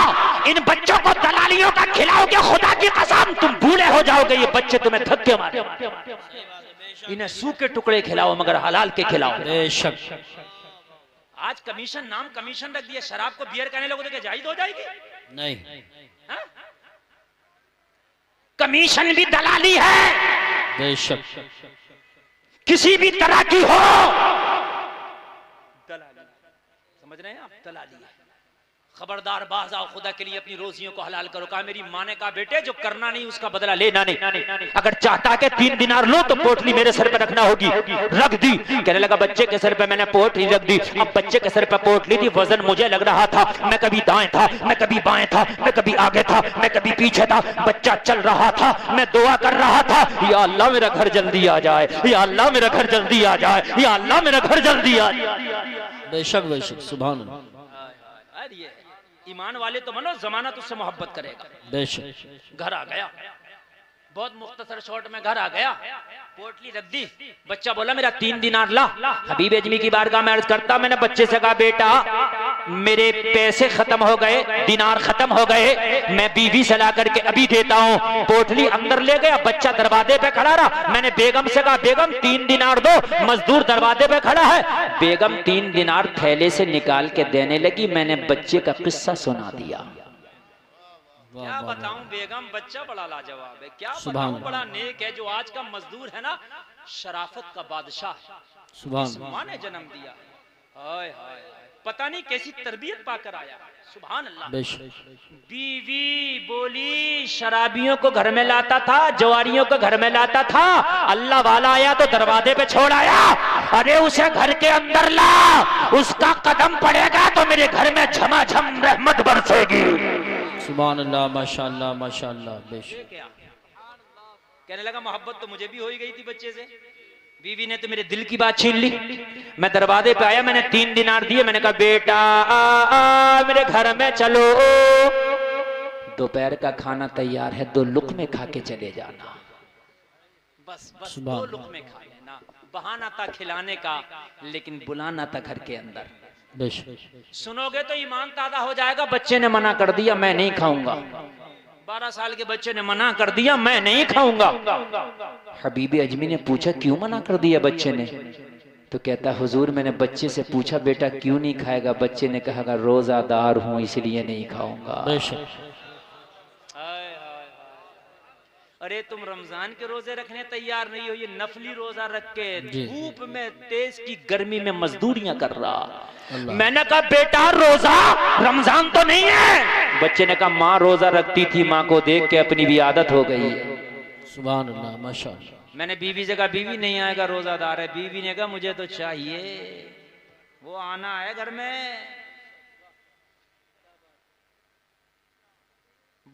इन बच्चों को दलालियों का खिलाओगे, खुदा की कसम तुम बूढ़े हो जाओगे, ये बच्चे तुम्हें धक्के मारे। इन्हें सूखे टुकड़े खिलाओ मगर हलाल के खिलाओ। बेशक। आज कमीशन, नाम कमीशन रख दिया, शराब को बियर कहने लोगों को जायज हो जाएगी? नहीं। हाँ? कमीशन भी दलाली है, बेशक। किसी भी तरह की हो। दलाली, समझ रहे हैं आप? दलाली। खबरदार बाज आओ, खुदा के लिए अपनी रोजियों को हलाल करो। कहा मेरी माँ ने कहा बेटे जो करना नहीं उसका बदला लेना नहीं। अगर चाहता कि 3 दिनार लो तो पोटली मेरे सर पे रखना होगी। रख दी। कहने लगा बच्चे के सर पे मैंने पोटली रख दी। अब बच्चे के सर पे पोटली थी, वजन मुझे लग रहा था, मैं कभी दाएं था, मैं कभी बाएं था, मैं कभी आगे था, मैं कभी पीछे था। बच्चा चल रहा था, मैं दुआ कर रहा था, या अल्लाह मेरा घर जल्दी आ जाए, या अल्लाह मेरा घर जल्दी आ जाए, या अल्लाह मेरा घर जल्दी आ जाए। बेशक बेशक, सुभान अल्लाह। ईमान वाले तो बनो, जमाना तुझसे मोहब्बत करेगा। बेशक। घर आ गया, बहुत मुख्तसर शॉट में घर आ गया, पोटली रख दी, बच्चा बोला मेरा 3 दिनार ला। हबीब अजमी की बारगाह में अर्ज करता, मैंने बच्चे से कहा बेटा मेरे पैसे खत्म हो गए, दिनार खत्म हो गए, मैं बीवी से ला करके अभी देता हूँ। पोटली अंदर ले गया, बच्चा दरवाजे पे खड़ा रहा। मैंने बेगम से कहा बेगम 3 दिनार दो, मजदूर दरवाजे पे खड़ा है। बेगम 3 दिनार थैले से निकाल के देने लगी। मैंने बच्चे का किस्सा सुना दिया। क्या बताऊं बेगम, बच्चा बड़ा लाजवाब है। क्या बताऊं, बड़ा नेक है। जो आज का मजदूर है ना, शराफत का बादशाह है। माँ ने जन्म दिया, हाय हाय, पता नहीं कैसी तरबियत पाकर आया। सुभान अल्लाह। बीवी बोली शराबियों को घर में लाता था, जवारियों को घर में लाता था, अल्लाह वाला आया तो दरवाजे पे छोड़ आया। अरे उसे घर के अंदर ला, उसका कदम पड़ेगा तो मेरे घर में झमाझम रहमत बरसेगी। सुभान अल्लाह, माशाअल्लाह माशाअल्लाह। बेशक। कहने लगा मोहब्बत तो मुझे भी हो ही गई थी बच्चे से, बीवी ने तो मेरे दिल की बात छीन ली। मैं दरवाजे पे आया, मैंने 3 दिनार दिए। मैंने कहा बेटा मेरे घर में चलो, दोपहर का खाना तैयार है, 2 लुक़मे खा के चले जाना। बस 2 लुक़मे खा लेना। बहाना था खिलाने का, लेकिन बुलाना था घर के अंदर। सुनोगे तो ईमान ताज़ा हो जाएगा। बच्चे ने मना कर दिया, मैं नहीं खाऊंगा। 12 साल के बच्चे ने मना कर दिया, मैं नहीं खाऊंगा। हबीबी अजमी ने पूछा क्यों मना कर दिया बच्चे ने? तो कहता हुजूर मैंने बच्चे से पूछा बेटा क्यों नहीं खाएगा? बच्चे ने कहा रोजादार हूं इसलिए नहीं खाऊंगा। अरे तुम रमजान के रोजे रखने तैयार नहीं हो, ये नफली रोजा रख के धूप में तेज की गर्मी में मजदूरियां कर रहा। मैंने कहा बेटा रोजा रमजान तो नहीं है। बच्चे ने कहा माँ रोजा रखती थी, माँ को देख के अपनी भी आदत हो गई है। सुभान अल्लाह माशाअल्लाह। मैंने बीवी से कहा बीवी नहीं आएगा, रोजादार है। बीवी ने कहा मुझे तो चाहिए, वो आना है घर में।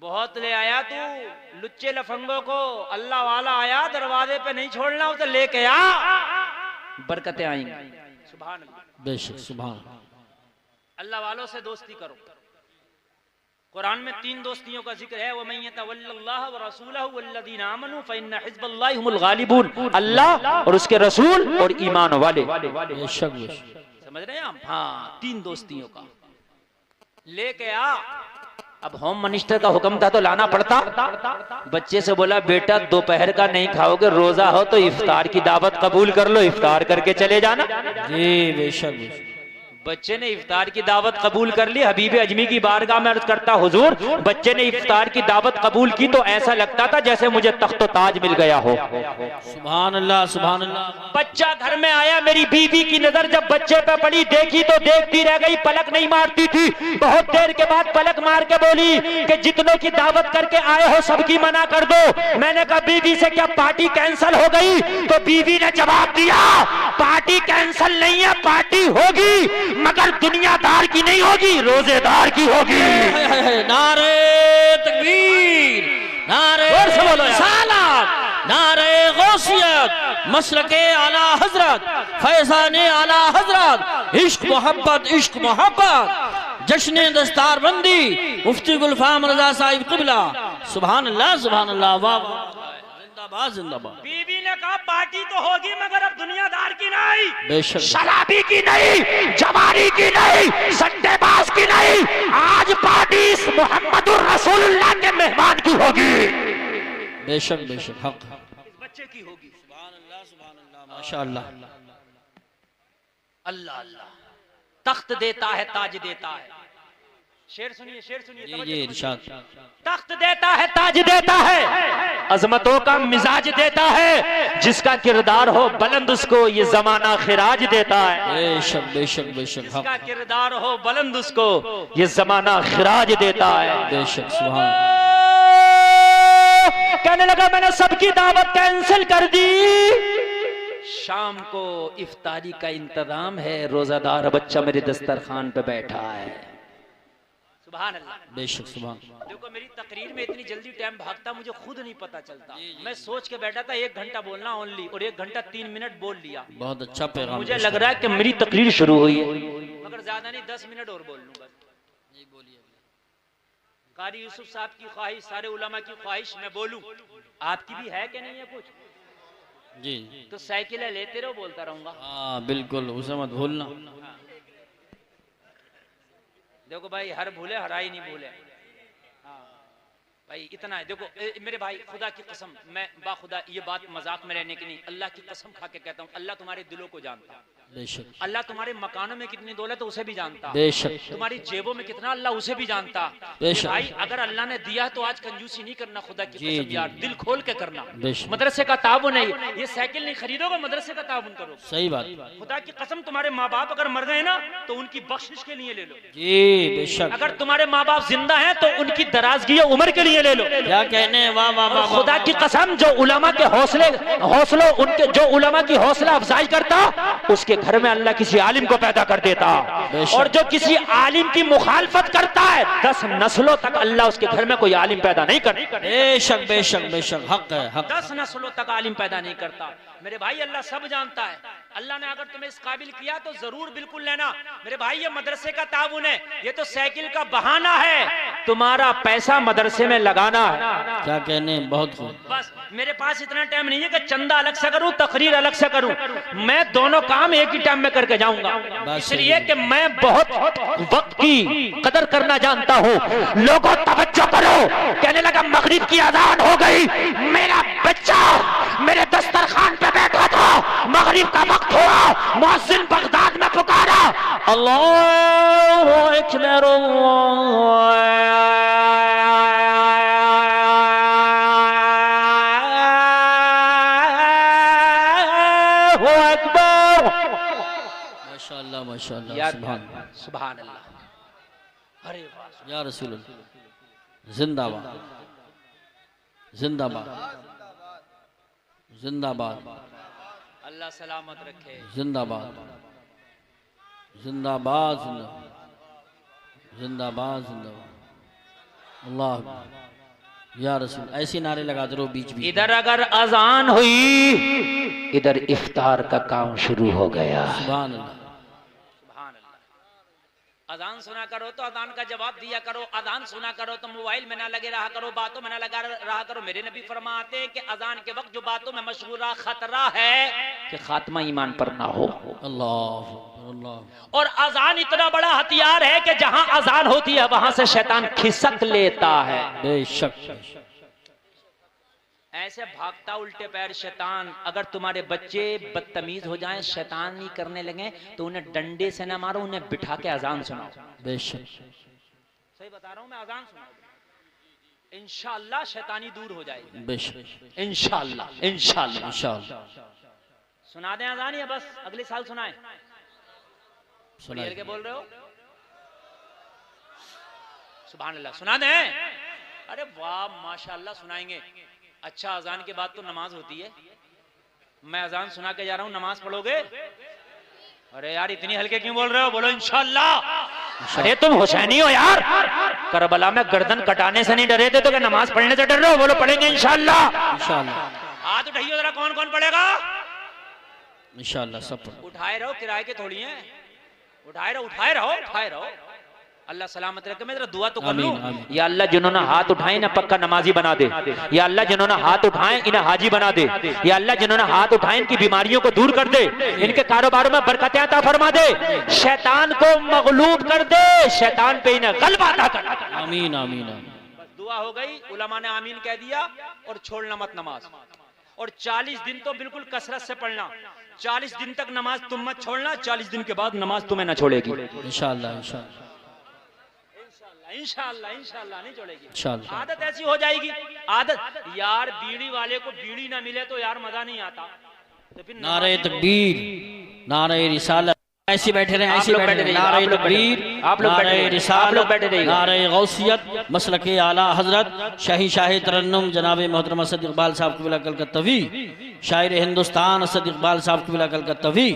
बहुत ले आया तू लुच्चे लफंगों को, अल्लाह वाला आया दरवाजे पे नहीं छोड़ना, उसे लेके आ, बरकतें आएंगी। सुभान अल्लाह। बेशक सुभान। अल्लाह वालों से दोस्ती करो। कुरान में 3 दोस्तियों का जिक्र है, वमन यतवल्लल्लाह व रसूलहु वल्लज़ीना आमनू फइन्न हिज़्बल्लाहि हुमुल गालिबून। अल्लाह और उसके रसूल और ईमान वाले। बेशक समझ रहे हैं आप? हाँ, 3 दोस्तियों का लेके आ। अब होम मिनिस्टर का हुक्म था तो लाना पड़ता। बच्चे से बोला बेटा दोपहर का नहीं खाओगे, रोजा हो तो इफ्तार की दावत कबूल कर लो, इफ्तार करके चले जाना। जी बेशक। बच्चे ने इफ्तार की दावत कबूल कर ली। हबीब अजमी की बारगाह में अर्ज करता हुजूर बच्चे ने इफ्तार की दावत कबूल की तो ऐसा लगता था जैसे मुझे तख्त ताज मिल गया हो। सुभान अल्लाह सुभान अल्लाह। बच्चा घर में आया, मेरी बीवी की नजर जब बच्चे पे पड़ी, देखी तो देखती रह गई, पलक नहीं मारती थी। बहुत देर के बाद पलक मार के बोली कि जितनों की दावत करके आए हो सबकी मना कर दो। मैंने कहा बीवी से क्या पार्टी कैंसिल हो गई? तो बीवी ने जवाब दिया पार्टी कैंसिल नहीं है, पार्टी होगी मगर दुनियादार की नहीं होगी, रोजेदार की होगी। नारे तकबीर, नारे रिसालत, नारे गौसियत, मसलके आला हजरत, फैज़ाने आला हजरत, इश्क मोहब्बत इश्क मोहब्बत, जश्न दस्तार बंदी, मुफ्ती गुलफाम रजा साहिब क़िबला। सुभान अल्लाह सुभान अल्लाह। वाह जिंदाबाद जिंदाबाद। बीवी ने कहा पार्टी तो होगी मगर अब दुनियादार की नहीं, बेशक शराबी की नहीं, जवारी की नहीं, सट्टेबाज की नहीं, आज पार्टी इस मोहम्मदुर रसूलुल्लाह के मेहमान की होगी। बेशक बेशक हक इस बच्चे की होगी। सुभान अल्लाह सुभान अल्लाह माशाअल्लाह। अल्लाह अल्लाह। तख्त देता है ताज देता है। शेर सुनिए शेर सुनिए। जी इरशाद। तख्त देता है ताज देता है, अजमतों का मिजाज देता है, जिसका किरदार हो बुलंद उसको ये जमाना खिराज देता है। बेशक बेशक बेशक। जिसका किरदार हो बुलंद उसको ये जमाना खिराज देता है। बेशक सुभान। कहने लगा मैंने सबकी दावत कैंसिल कर दी, शाम को इफ्तारी का इंतजाम है, रोजादार बच्चा मेरे दस्तरखान पे बैठा है। सुभान अल्लाह। बेशक सुभान। देखो मेरी तकरीर में इतनी जल्दी टाइम भागता मुझे खुद नहीं पता चलता। मैं सोच के बैठा था 1 घंटा बोलना ओनली, और 1 घंटा 3 मिनट बोल लिया। बहुत अच्छा पैगाम। मुझे लग रहा है कि मेरी तकरीर शुरू हुई है, मगर ज्यादा नहीं 10 मिनट और बोल लूंगा। कारी यूसुफ साहब की ख्वाहिश, सारे उलमा की ख्वाहिश, मैं बोलूं, आपकी भी है कि नहीं है कुछ? जी तो साइकिलें लेते रहो, बोलता रहूंगा। हाँ बिल्कुल, उसे मत भूलना। देखो भाई, हर भूले हराई नहीं भूले। हाँ भाई, इतना है। देखो मेरे भाई, खुदा की कसम, मैं बाखुदा ये बात मजाक में रहने की नहीं, अल्लाह की कसम खा के कहता हूँ, अल्लाह तुम्हारे दिलों को जानता है। बेशक, अल्लाह तुम्हारे मकानों में कितनी दौलत है उसे भी जानता, बेशक, तुम्हारी जेबों में कितना अल्लाह उसे भी जानता। बेशक। भाई अगर अल्लाह ने दिया तो आज कंजूसी नहीं करना, खुदा की जी, कसम जी। यार, दिल खोल के करना। बेशक। मदरसे का ताउन है, ये साइकिल नहीं खरीदोगे, मदरसे का ताउन करो। सही बात। खुदा की कसम, तुम्हारे माँ बाप अगर मर गए ना तो उनकी बख्शिश के लिए ले लो। जी बेशक। अगर तुम्हारे माँ बाप जिंदा हैं तो उनकी दराजगी उम्र के लिए ले लो। क्या कहने, वाह वाह और वाह। खुदा की कसम, जो उलमा के हौसलों उनके, जो उलमा की हौसला अफजाई करता, उसके घर में अल्लाह किसी आलिम को पैदा कर देता। और जो किसी आलिम की मुखालफत करता है, 10 नस्लों तक अल्लाह उसके घर में कोई आलिम पैदा नहीं करता। बेशक बेशक बेशक, हक है, हक। 10 नस्लों तक आलिम पैदा नहीं करता। मेरे भाई, अल्लाह सब जानता है। अल्लाह ने अगर तुम्हें इस काबिल किया तो जरूर बिल्कुल लेना। मेरे भाई, ये मदरसे का ताउन है, ये तो साइकिल का बहाना है, तुम्हारा पैसा मदरसे में लगाना है। क्या कहने, बहुत खूब। बस मेरे पास इतना टाइम नहीं है कि चंदा अलग से करूं, तकरीर अलग से करूं। मैं दोनों काम एक ही टाइम में करके जाऊंगा, इसलिए कि मैं बहुत वक्त की कदर करना जानता हूं। लोगों तवज्जो करो, कहने लगा मगरिब की अजान हो गई, मेरा बच्चा मेरे दस्तरखान पे बैठा था, मगरिब का वक्त हुआ, मुअज्जिन बगदाद में पुकारा, अल्लाहु अकबर, माशाअल्लाह माशाअल्लाह, सुभान सुभान अल्लाह। अरे वाह, या रसूल अल्लाह, जिंदाबाद जिंदाबाद जिंदाबाद, अल्लाह सलामत रखे। जिंदाबाद जिंदाबाद जिंदाबाद जिंदाबाद जिंदाबाद, अल्लाह या रसूल। ऐसी नारे लगाते रहो बीच बीच। इधर अगर अजान हुई, इधर इफ्तार का काम शुरू हो गया। सुभान अल्लाह। अजान सुना करो तो अजान का जवाब दिया करो, अजान सुना करो तो मोबाइल में ना लगे रहा करो, बातों में ना लगा रहा करो। मेरे नबी फरमाते हैं कि अजान के वक्त जो बातों में मशगूला, खतरा है कि खात्मा ईमान पर ना हो। अल्लाह अल्लाह। और अजान इतना बड़ा हथियार है कि जहां अजान होती है वहां से शैतान खिसक लेता है। बेशक, ऐसे भागता उल्टे पैर शैतान। अगर तुम्हारे बच्चे बदतमीज हो जाएं, शैतानी करने लगे, तो उन्हें डंडे से ना मारो, उन्हें बिठा के अजान सुनाओ। बेशक, सही बता रहा हूं मैं, अजान सुनाओ, इंशाअल्लाह शैतानी दूर हो जाएगी। बेशक, इंशाअल्लाह इंशाअल्लाह इंशाअल्लाह। सुना दें अजान, या बस अगले साल सुनाएं? सुनाइए। के बोल रहे हो? सुभान अल्लाह, सुना दें? अरे वाह माशाअल्लाह, सुनाएंगे। अच्छा, अजान के बाद तो नमाज होती है, मैं अजान सुना के जा रहा हूं, नमाज पढ़ोगे? अरे यार इतनी हल्के क्यों बोल रहे हो? बोलो इंशाअल्लाह। अरे तुम हुसैनी हो यार, करबला में गर्दन कटाने से नहीं डरे थे तो क्या नमाज पढ़ने से डर रहे हो? बोलो पढ़ेंगे इंशाअल्लाह। इंशाअल्लाह। हाथ उठाइए जरा, कौन कौन पढ़ेगा? इंशाअल्लाह सब पढ़। उठाए रहो, किराए के थोड़ी हैं, उठाए रहो उठाए रहो उठाए रहो। अल्लाह सलामत रखे। मैं जरा दुआ तो कर लूं। या अल्लाह जिन्होंने हाथ उठाए ना पक्का नमाजी बना दे। या अल्लाह जिन्होंने हाथ उठाए इन्हें हाजी बना दे। या अल्लाह जिन्होंने हाथ उठाए इनकी बीमारियों को दूर कर दे, इनके कारोबारों में बरकतें अता फरमा दे, शैतान को मगलूब कर दे, शैतान पे इन्हें गलबा अता कर। आमीन आमीन। बस दुआ हो गई, उलमा ने आमीन कह दिया। और छोड़ना मत नमाज, और 40 दिन तो बिल्कुल कसरत से पढ़ना। 40 दिन तक नमाज तुम मत छोड़ना, 40 दिन के बाद नमाज तुम्हें न छोड़ेगी इंशाअल्लाह इंशाअल्लाह इंशाअल्लाह इंशाअल्लाह नहीं छोड़ेगी। इंशाअल्लाह। आदत ऐसी हो जाएगी, आदत। यार बीड़ी वाले को बीड़ी ना मिले तो यार मजा नहीं आता। तो फिर नारे तकबीर, नारे रिसालत, ऐसे बैठे रहे, ऐसे बैठे रहे। नारे तकबीर, नारे रिसालत, नारे गौसियत, मसलके आला हजरत शाही शाही तरन्नुम जनाब मोहतरम असद इकबाल साहब क़िबला कलकत्तवी, शायर हिंदुस्तान असद इकबाल साहब क़िबला कलकत्तवी,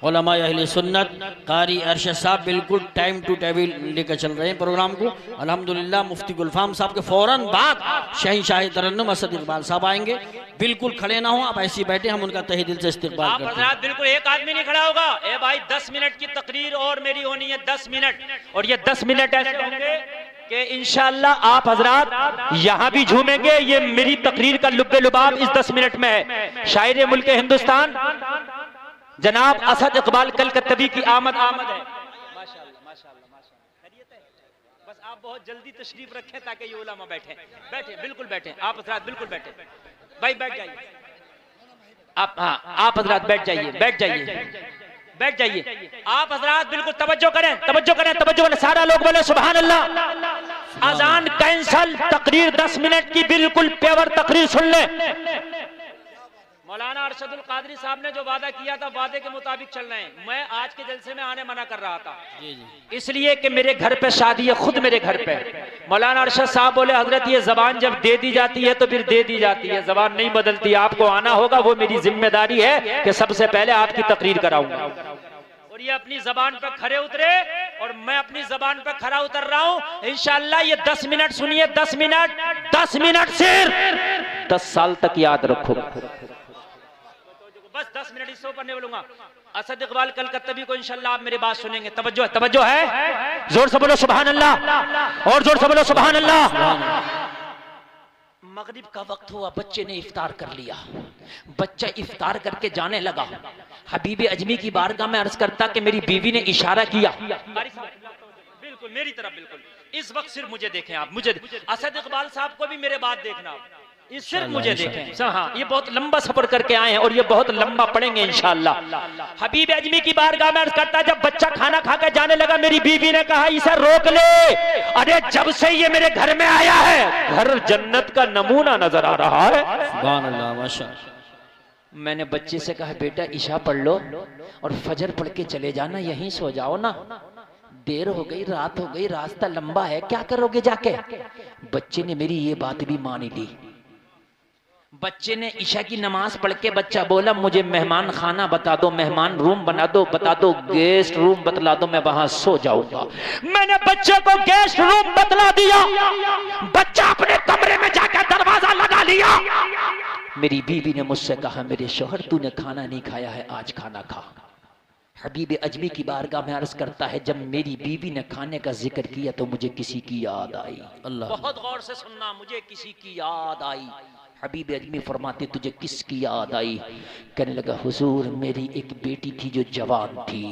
उलमा अहले सुन्नत, कारी अरशद साहब बिल्कुल टाइम टू टेबल लेकर चल रहे हैं प्रोग्राम को। अल्हम्दुलिल्लाह मुफ्ती गुलफाम साहब के फौरन बाद शाही शाही तरन्नुम असद इकबाल साहब आएंगे। बिल्कुल खड़े ना हो आप, ऐसे बैठे, हम उनका तहे दिल से इस्तकबाल करते हैं। बिल्कुल एक आदमी नहीं खड़ा होगा। ए भाई 10 मिनट की तकरीर और मेरी होनी है 10 मिनट, और ये 10 मिनट ऐसे होंगे कि इंशाअल्लाह आप हजरात यहाँ भी झूमेंगे। ये मेरी तकरीर का लुब्बे लुबाब इस 10 मिनट में है। शायर मुल्क हिंदुस्तान जनाब असद इकबाल कलकत्तवी की आमद है। माशाअल्लाह माशाअल्लाह माशाअल्लाह, खैरियत है? बस आप बहुत जल्दी तशरीफ रखें ताकि ये उलमा बैठे बैठे, बिल्कुल बैठे आप हजरात, बिल्कुल बैठे भाई, बैठ जाइए आप। हाँ आप हजरात बैठ जाइए, बैठ जाइए, बैठ जाइए आप हजरात, बिल्कुल तवज्जो करें, तवज्जो करें, तवज्जो करें। सारा लोग बोले सुभान अल्लाह। अजान कैंसल, तकरीर 10 मिनट की बिल्कुल प्योर तकरीर सुन ले। मौलाना अरशदुल कादरी साहब ने जो वादा किया था, वादे के मुताबिक चल रहे हैं। मैं आज के जलसे में आने मना कर रहा था इसलिए कि मेरे घर पे शादी है, खुद मेरे घर पे। मौलाना अरशद साहब बोले हजरत ये जबान जब दे दी जाती है तो फिर दे दी जाती है, जबान नहीं बदलती, आपको आना होगा, वो मेरी जिम्मेदारी है कि सबसे पहले आपकी तकरीर कराऊंगा। और ये अपनी जबान पे खरे उतरे और मैं अपनी जबान पे खरा उतर रहा हूँ इंशाअल्लाह। ये 10 मिनट सुनिए, 10 मिनट सिर्फ 10 साल तक याद रखो। बस 10 मिनट इससे ऊपर नहीं बोलूंगा। असद इकबाल कलकत्तवी को इंशाअल्लाह आप मेरी बात सुनेंगे। तवज्जो है, तवज्जो है, जोर से बोलो सुभान अल्लाह, और जोर से बोलो सुभान अल्लाह। मगरिब का वक्त हुआ, बच्चे ने इफ्तार कर लिया। बच्चा इफ्तार करके जाने लगा। हबीब अजमी की बारगाह में अर्ज करता कि मेरी बीवी ने इशारा किया, बिल्कुल मेरी तरफ, बिल्कुल इस वक्त सिर्फ मुझे देखें आप, मुझे असद इकबाल साहब को भी मेरे बात देखना, इस सिर्फ मुझे देखें। हाँ ये बहुत लंबा सफर करके आए हैं और ये बहुत लंबा पढ़ेंगे इंशाअल्लाह। हबीब अजमी की बारगाह में अर्ज करता, जब बच्चा खाना खाकर जाने लगा मेरी बीवी ने कहा इसे रोक ले। अरे जब से ये मेरे घर में आया है घर जन्नत का नमूना नजर आ रहा है। सुभान अल्लाह माशाअल्लाह। मैंने बच्चे से कहा बेटा इशा पढ़ लो और फजर पढ़ के चले जाना, यहीं सो जाओ ना, देर हो गई, रात हो गई, रास्ता लंबा है, क्या करोगे जाके। बच्चे ने मेरी ये बात भी मान ली। बच्चे ने ईशा की नमाज पढ़ के बच्चा बोला मुझे मेहमान खाना बता दो, मेहमान रूम बना दो, बता दो गेस्ट रूम बतला दो, मैं वहां सो जाऊंगा। मैंने बच्चे को गेस्ट रूम बतला दिया। बच्चा अपने कमरे में जाकर दरवाजा लगा लिया। मेरी बीवी ने मुझसे कहा मेरे शौहर तूने खाना नहीं खाया है, आज खाना खा। हबीब अजमी की बारगाह में अर्ज करता है जब मेरी बीवी ने खाने का जिक्र किया तो मुझे किसी की याद आई। अल्लाह, बहुत गौर से सुनना, मुझे किसी की याद आई। हबीब अजमी फरमाते तुझे किसकी याद आई? कहने लगा हुजूर मेरी एक बेटी थी जो जवान थी,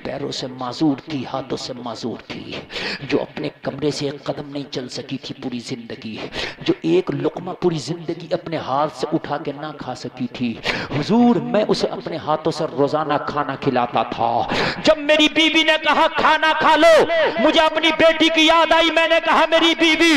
पैरों से माजूर थी, हाथों से माजूर थी, जो अपने कमरे से एक कदम नहीं चल सकी थी पूरी जिंदगी, जो एक लुकमा पूरी जिंदगी अपने हाथ से उठा के ना खा सकी थी। हुजूर मैं उसे अपने हाथों से रोजाना खाना खिलाता था। जब मेरी बीवी ने कहा खाना खा लो, मुझे अपनी बेटी की याद आई। मैंने कहा मेरी बीवी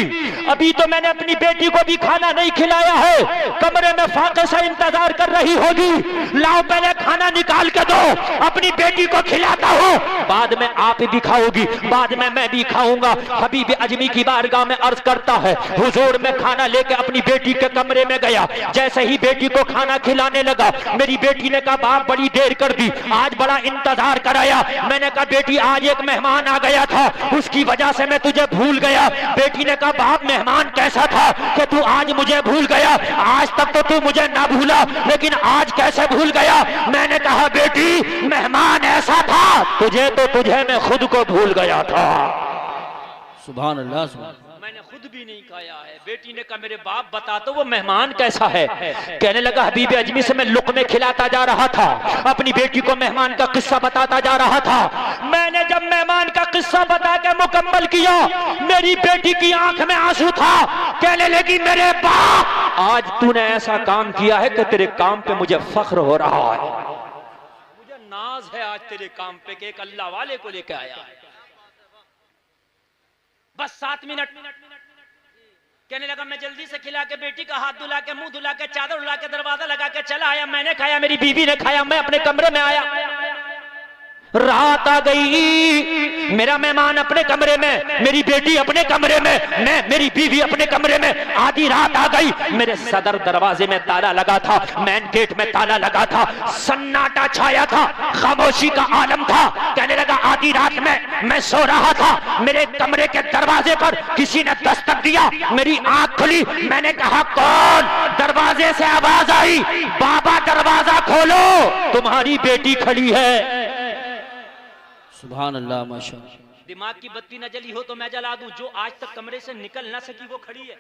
अभी तो मैंने अपनी बेटी को भी खाना नहीं खिलाया है, कमरे में फाके से इंतजार कर रही होगी, लाओ पहले खाना निकाल के दो, अपनी बेटी को खिलाता हूँ, बाद में आप भी खाओगी, बाद में मैं भी खाऊंगा। हबीब अजमी की बारगाह में अर्ज करता है हुजूर मैं खाना लेके अपनी बेटी के कमरे में गया। जैसे ही बेटी को खाना खिलाने लगा मेरी बेटी ने कहा बाप बड़ी देर कर दी, आज बड़ा इंतजार कराया। मैंने कहा बेटी आज एक मेहमान आ गया था, उसकी वजह से मैं तुझे भूल गया। बेटी ने कहा बाप मेहमान कैसा था कि तू आज मुझे भूल गया? आज तक तो तू मुझे ना भूला, लेकिन आज कैसे भूल गया? मैंने कहा बेटी मेहमान ऐसा था तुझे तो तुझे मैं खुद को भूल गया था। सुभान अल्लाह, सुभान। मैंने खुद भी नहीं खाया है। बेटी ने कहा मेरे बाप बता तो वो मेहमान कैसा है? कहने लगा हबीब अजमी से मैं लुक़मे खिलाता जा रहा था, अपनी बेटी को मेहमान का किस्सा बताता जा रहा था। मैंने जब मेहमान का किस्सा बता के मुकम्मल किया मेरी बेटी की आंख में आंसू था। कहने लगी मेरे बाप आज तूने ऐसा काम किया है कि तेरे काम पे मुझे फख्र हो रहा है, मुझे नाज है आज तेरे काम पे कि एक अल्लाह वाले को लेके आया है। बस 7 मिनट। कहने लगा मैं जल्दी से खिला के बेटी का हाथ धुला के मुंह धुला के चादर उड़ा के दरवाजा लगा के चला आया। मैंने खाया, मेरी बीवी ने खाया, मैं अपने कमरे में आया। रात आ गई, मेरा मेहमान अपने कमरे में, मेरी बेटी अपने कमरे में, मैं मेरी बीवी अपने कमरे में। आधी रात आ गई, मेरे सदर दरवाजे में ताला लगा था, मेन गेट में ताला लगा था, सन्नाटा छाया था, खामोशी का आलम था। कहने लगा आधी रात में मैं सो रहा था, मेरे कमरे के दरवाजे पर किसी ने दस्तक दिया, मेरी आंख खुली, मैंने कहा कौन? दरवाजे से आवाज आई बाबा दरवाजा खोलो तुम्हारी बेटी खड़ी है। सुभान अल्लाह माशाअल्लाह। दिमाग की बत्ती न जली हो तो मैं जला दूं। जो आज तक कमरे से निकल ना सकी वो खड़ी है,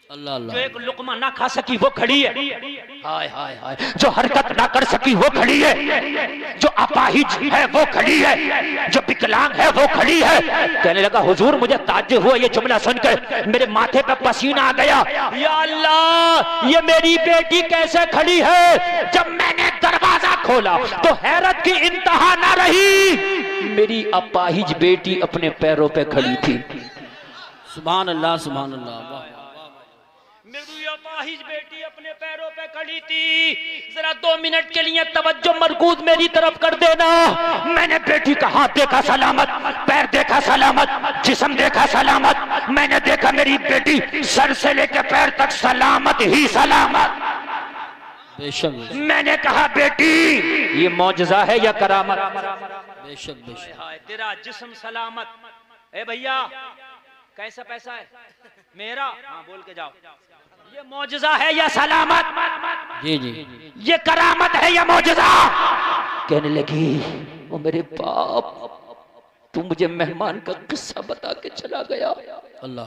अल्लाह जो अल्लाह। एक लुकमा ना खा सकी वो खड़ी है, हाय हाय हाय, जो हरकत ना कर सकी वो खड़ी है, जो अपाहिज है वो खड़ी है, जो विकलांग है वो खड़ी है। कहने लगा हुजूर मुझे ताज्जुब हुआ ये जुमला सुनकर, मेरे माथे पे पसीना आ गया। या अल्लाह, ये मेरी बेटी कैसे खड़ी है? जब मैंने दरवाजा खोला तो हैरत की इंतहा ना रही, मेरी अपाहिज बेटी अपने पैरों पे खड़ी थी। सुभान अल्लाह सुभान अल्लाह। वाह। मेरी अपाहिज बेटी अपने पैरों पे खड़ी थी। जरा 2 मिनट के लिए तवज्जो मरकूज मेरी तरफ कर देना। मैंने बेटी का हाथ देखा सलामत, पैर देखा सलामत, जिस्म देखा सलामत। मैंने देखा मेरी बेटी सर से लेकर पैर तक सलामत ही सलामत। बेशक मैंने कहा बेटी ये मौजज़ा है या करामत? बेशक बेशक। हाय तेरा जिस्म सलामत। ए भैया कैसा पैसा है मेरा? हाँ बोल के जाओ। ये मौजज़ा है या सलामत? जी जी। ये करामत है या मौजज़ा? कहने लगी वो मेरे बाप, तू मुझे मेहमान का किस्सा बता के चला गया। अल्लाह।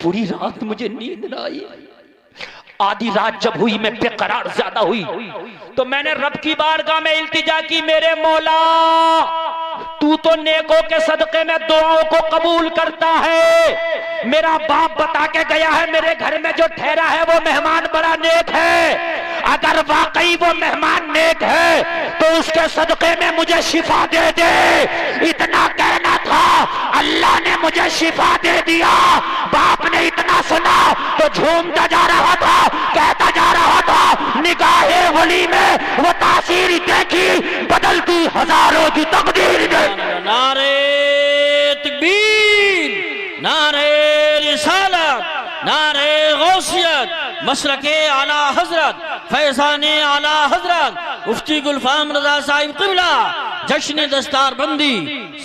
पूरी रात मुझे नींद ना आई। आधी रात जब हुई मैं बेकरार ज्यादा हुई तो मैंने रब की बारगाह में इल्तिजा की, मेरे मौला तू तो नेकों के सदके में दुआओं को कबूल करता है। मेरा बाप बता के गया है मेरे घर में जो ठहरा है वो मेहमान बड़ा नेक है। अगर वाकई वो मेहमान नेक है तो उसके सदके में मुझे शिफा दे दे। इतना कहना था, अल्लाह ने मुझे शिफा दे दिया। बाप ने इतना सुना तो झूमता जा रहा था, कहता जा रहा था, निगाहे वली में वो तासीर देखी बदलती हजारों की तकदीर ने। नारे तकबीर, नारे रिसालत, नारे गौसियत, मसलके आला हजरत, फैजाने आला हजरत, मुफ्ती गुलफाम रजा साहिब क़िबला, जश्न दस्तार बंदी।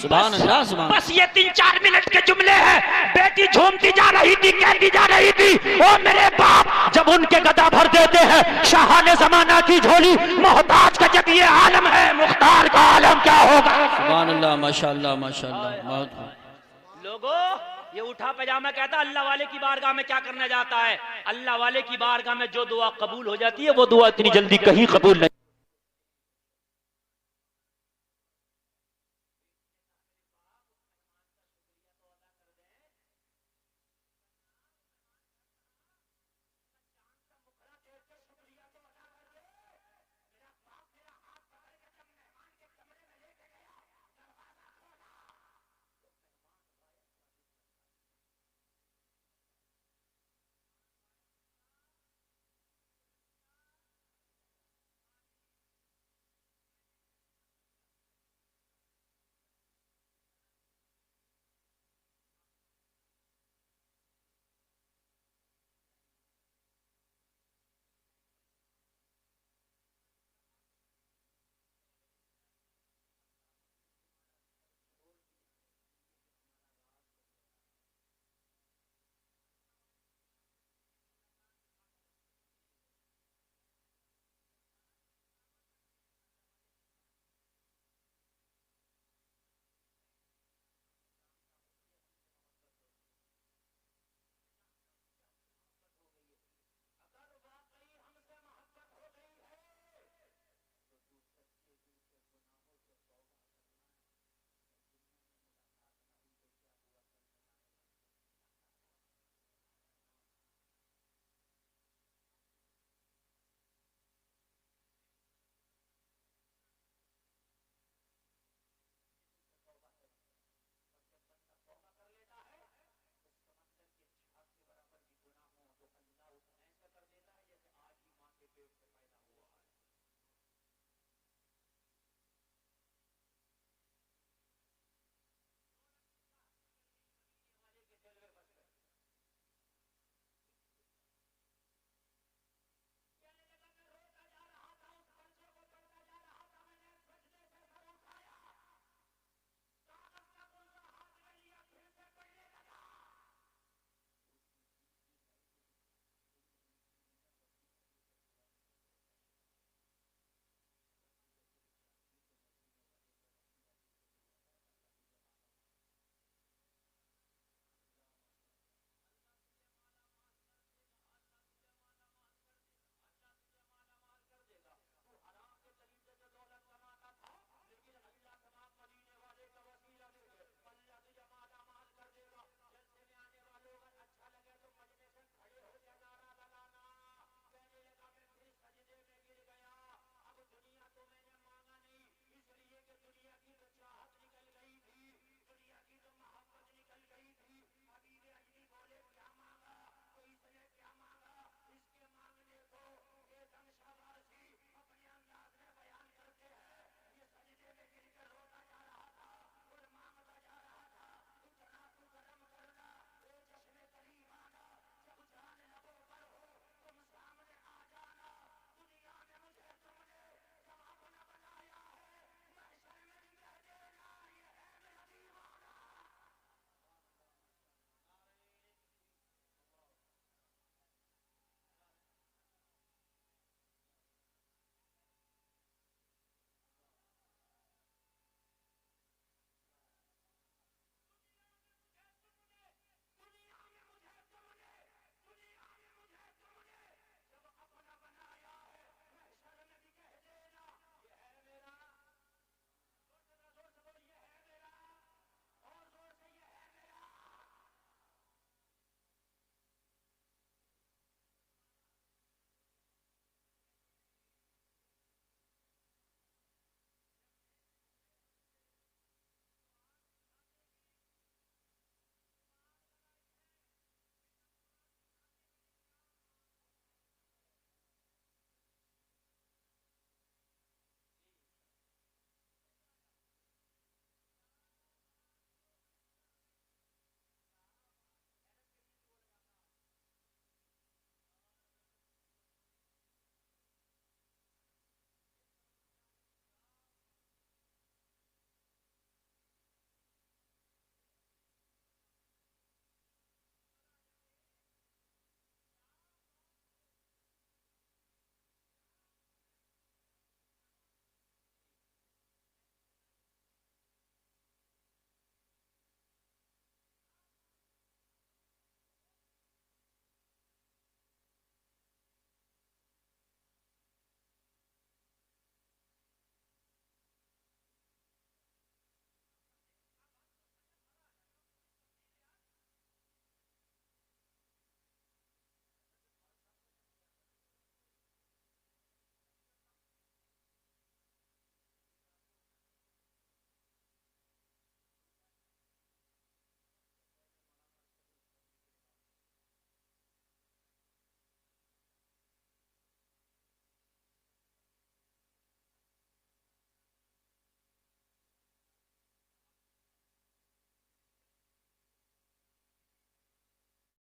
सुभान अल्लाह सुभान। बस ये 3-4 मिनट के जुमले हैं। बेटी झूमती जा रही थी, कहती जा रही थी, ओ मेरे बाप जब उनके गदा भर देते हैं शाहाने जमाना की झोली, मोहताज का जब ये आलम है, मुख्तार का आलम क्या होगा? सुभान अल्लाह माशाअल्लाह माशाअल्लाह। लोगों ये उठा पजामा कहता अल्लाह वाले की बारगाह में क्या करने जाता है? अल्लाह वाले की बारगाह में जो दुआ कबूल हो जाती है वो दुआ इतनी जल्दी कहीं कबूल नहीं।